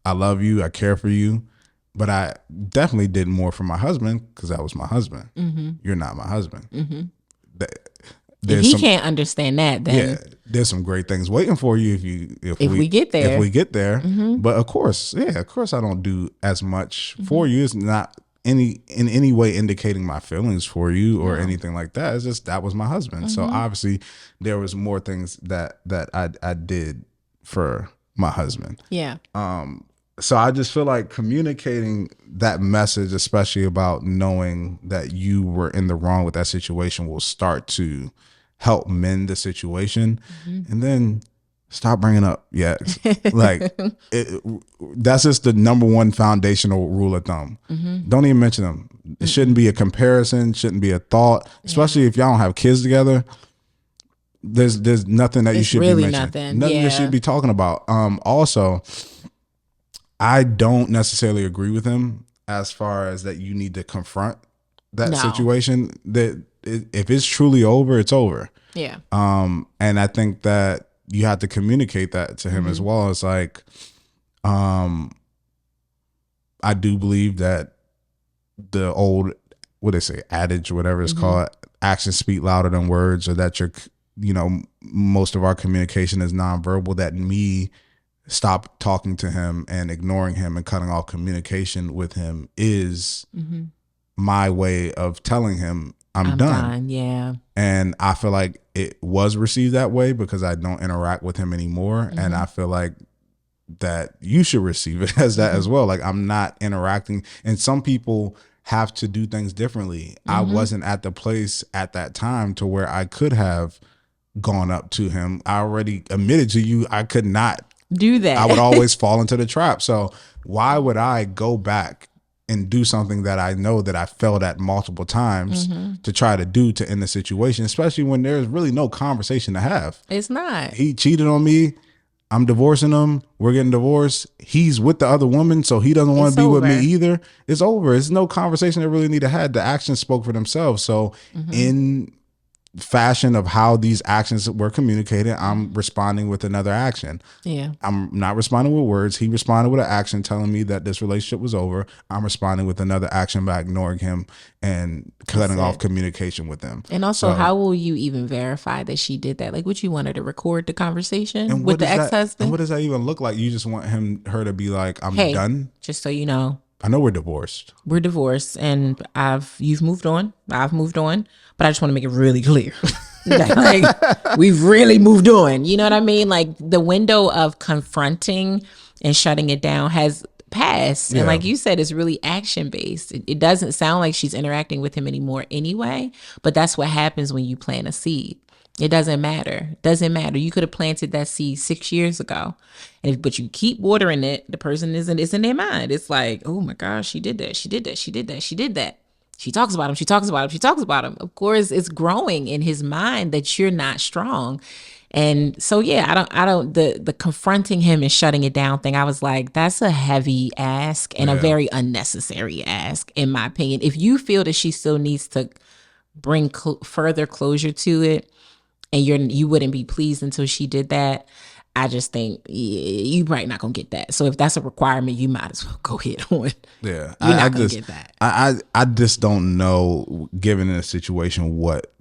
I love you. I care for you. But I definitely did more for my husband because that was my husband. You're not my husband. If he can't understand that, then there's some great things waiting for you if we get there. If we get there. But of course, I don't do as much for you. It's not in any way indicating my feelings for you or anything like that. It's just that was my husband. So obviously there was more things that I did for my husband. Yeah. So I just feel like communicating that message, especially about knowing that you were in the wrong with that situation, will start to help mend the situation. And then stop bringing up like that's just the number one foundational rule of thumb. Don't even mention them. It shouldn't be a comparison, shouldn't be a thought, especially if y'all don't have kids together. There's nothing that you should really be mentioning. Nothing you should be talking about. Also, I don't necessarily agree with him as far as that you need to confront that situation. That if it's truly over, it's over. Yeah. And I think that you have to communicate that to him as well. It's like, I do believe that the old, what they say, adage, whatever it's called, actions speak louder than words, or that most of our communication is nonverbal. That me stop talking to him and ignoring him and cutting off communication with him is my way of telling him I'm done. Yeah. And I feel like it was received that way because I don't interact with him anymore. And I feel like that you should receive it as that as well. Like, I'm not interacting. And some people have to do things differently. I wasn't at the place at that time to where I could have gone up to him. I already admitted to you I could not do that. I would always fall into the trap. So why would I go back and do something that I know that I failed at multiple times to try to do to end the situation, especially when there's really no conversation to have? It's not. He cheated on me. I'm divorcing him. We're getting divorced. He's with the other woman, so he doesn't want to be with me either. It's over. It's no conversation that really need to have. The actions spoke for themselves. So in fashion of how these actions were communicated, I'm responding with another action. Yeah. I'm not responding with words. He responded with an action telling me that this relationship was over. I'm responding with another action by ignoring him and cutting off communication with him. And also, how will you even verify that she did that? Like, would you want her to record the conversation with the ex-husband? And what does that even look like? You just want her to be like, I'm done? Just so you know. I know we're divorced. We're divorced, and you've moved on. I've moved on, but I just want to make it really clear. Like, we've really moved on. You know what I mean? Like, the window of confronting and shutting it down has passed. And like you said, it's really action based. It doesn't sound like she's interacting with him anymore anyway, but that's what happens when you plant a seed. It doesn't matter. You could have planted that seed 6 years ago, but you keep watering it. The person isn't in their mind. It's like, oh my gosh, she did that. She talks about him. Of course, it's growing in his mind that you're not strong. And so, the confronting him and shutting it down thing, I was like, that's a heavy ask and a very unnecessary ask, in my opinion. If you feel that she still needs to bring further closure to it, and you wouldn't be pleased until she did that, I just think you probably not gonna get that. So if that's a requirement, you might as well go ahead on. Yeah, you're not gonna get that. I just don't know, given in a situation, what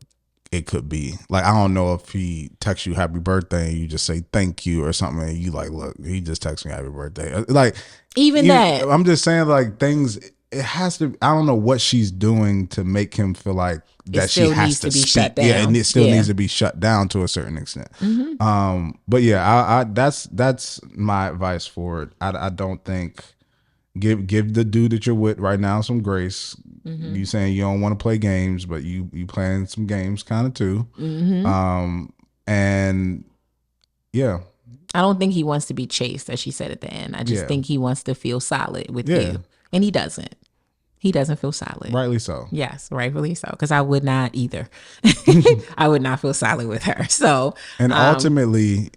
it could be. Like, I don't know if he texts you happy birthday and you just say thank you or something, and you like, look, he just texted me happy birthday. Like, that. I'm just saying, like, things. It has to. I don't know what she's doing to make him feel like that she has to be shut down. Yeah, and it still needs to be shut down to a certain extent. But yeah, that's my advice for it. I don't think give the dude that you're with right now some grace. You saying you don't want to play games, but you playing some games kind of too. And yeah, I don't think he wants to be chased, as she said at the end. I just think he wants to feel solid with you. And he doesn't. He doesn't feel solid. Rightly so. Yes, rightfully so. Because I would not either. I would not feel solid with her. So, and ultimately,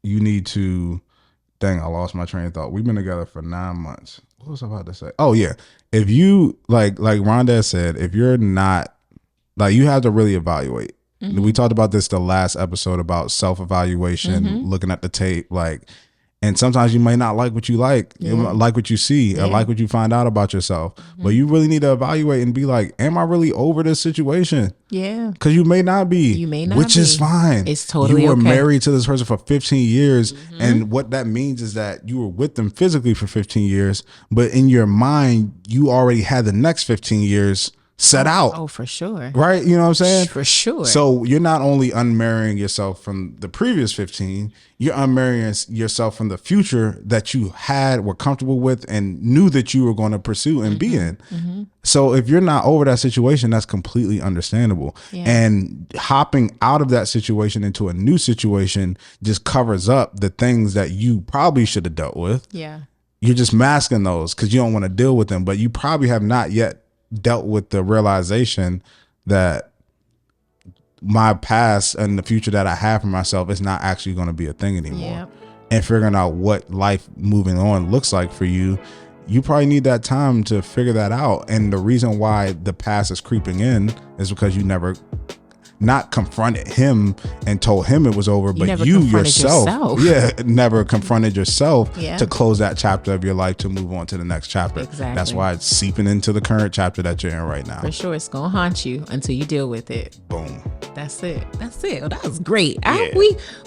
you need to. Dang, I lost my train of thought. We've been together for 9 months. What was I about to say? Oh yeah, if you like Rhonda said, if you're not like, you have to really evaluate. Mm-hmm. We talked about this the last episode about self-evaluation, looking at the tape, like. And sometimes you may not like what you like, like what you see, or like what you find out about yourself. But you really need to evaluate and be like, am I really over this situation? Yeah. Because you may not be. You may not which be. is fine. It's totally You were okay. married to this person for 15 years. And what that means is that you were with them physically for 15 years. But in your mind, you already had the next 15 years set out. Oh, for sure. Right? You know what I'm saying? For sure. So you're not only unmarrying yourself from the previous 15, you're unmarrying yourself from the future that you were comfortable with and knew that you were going to pursue and be in. So if you're not over that situation, that's completely understandable. And hopping out of that situation into a new situation just covers up the things that you probably should have dealt with. Yeah. You're just masking those because you don't want to deal with them, but you probably have not yet dealt with the realization that my past and the future that I have for myself is not actually going to be a thing anymore. And figuring out what life moving on looks like for you, you probably need that time to figure that out. And the reason why the past is creeping in is because you never not confronted him and told him it was over, but you yourself never confronted yourself to close that chapter of your life to move on to the next chapter. Exactly. That's why it's seeping into the current chapter that you're in right now. For sure. It's gonna haunt you until you deal with it. Boom. That's it. Well, that was great.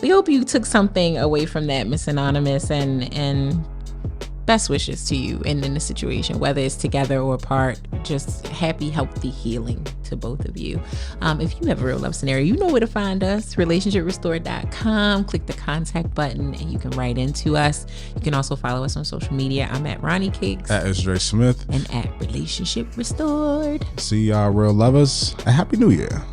We hope you took something away from that, Miss Anonymous, and best wishes to you and in the situation, whether it's together or apart. Just happy, healthy healing to both of you. If you have a real love scenario, you know where to find us. relationshiprestore.com. Click the contact button and you can write into us. You can also follow us on social media. I'm at Ronnie Cakes. At Dre Smith. And at Relationship Restored. See y'all real lovers and Happy New Year.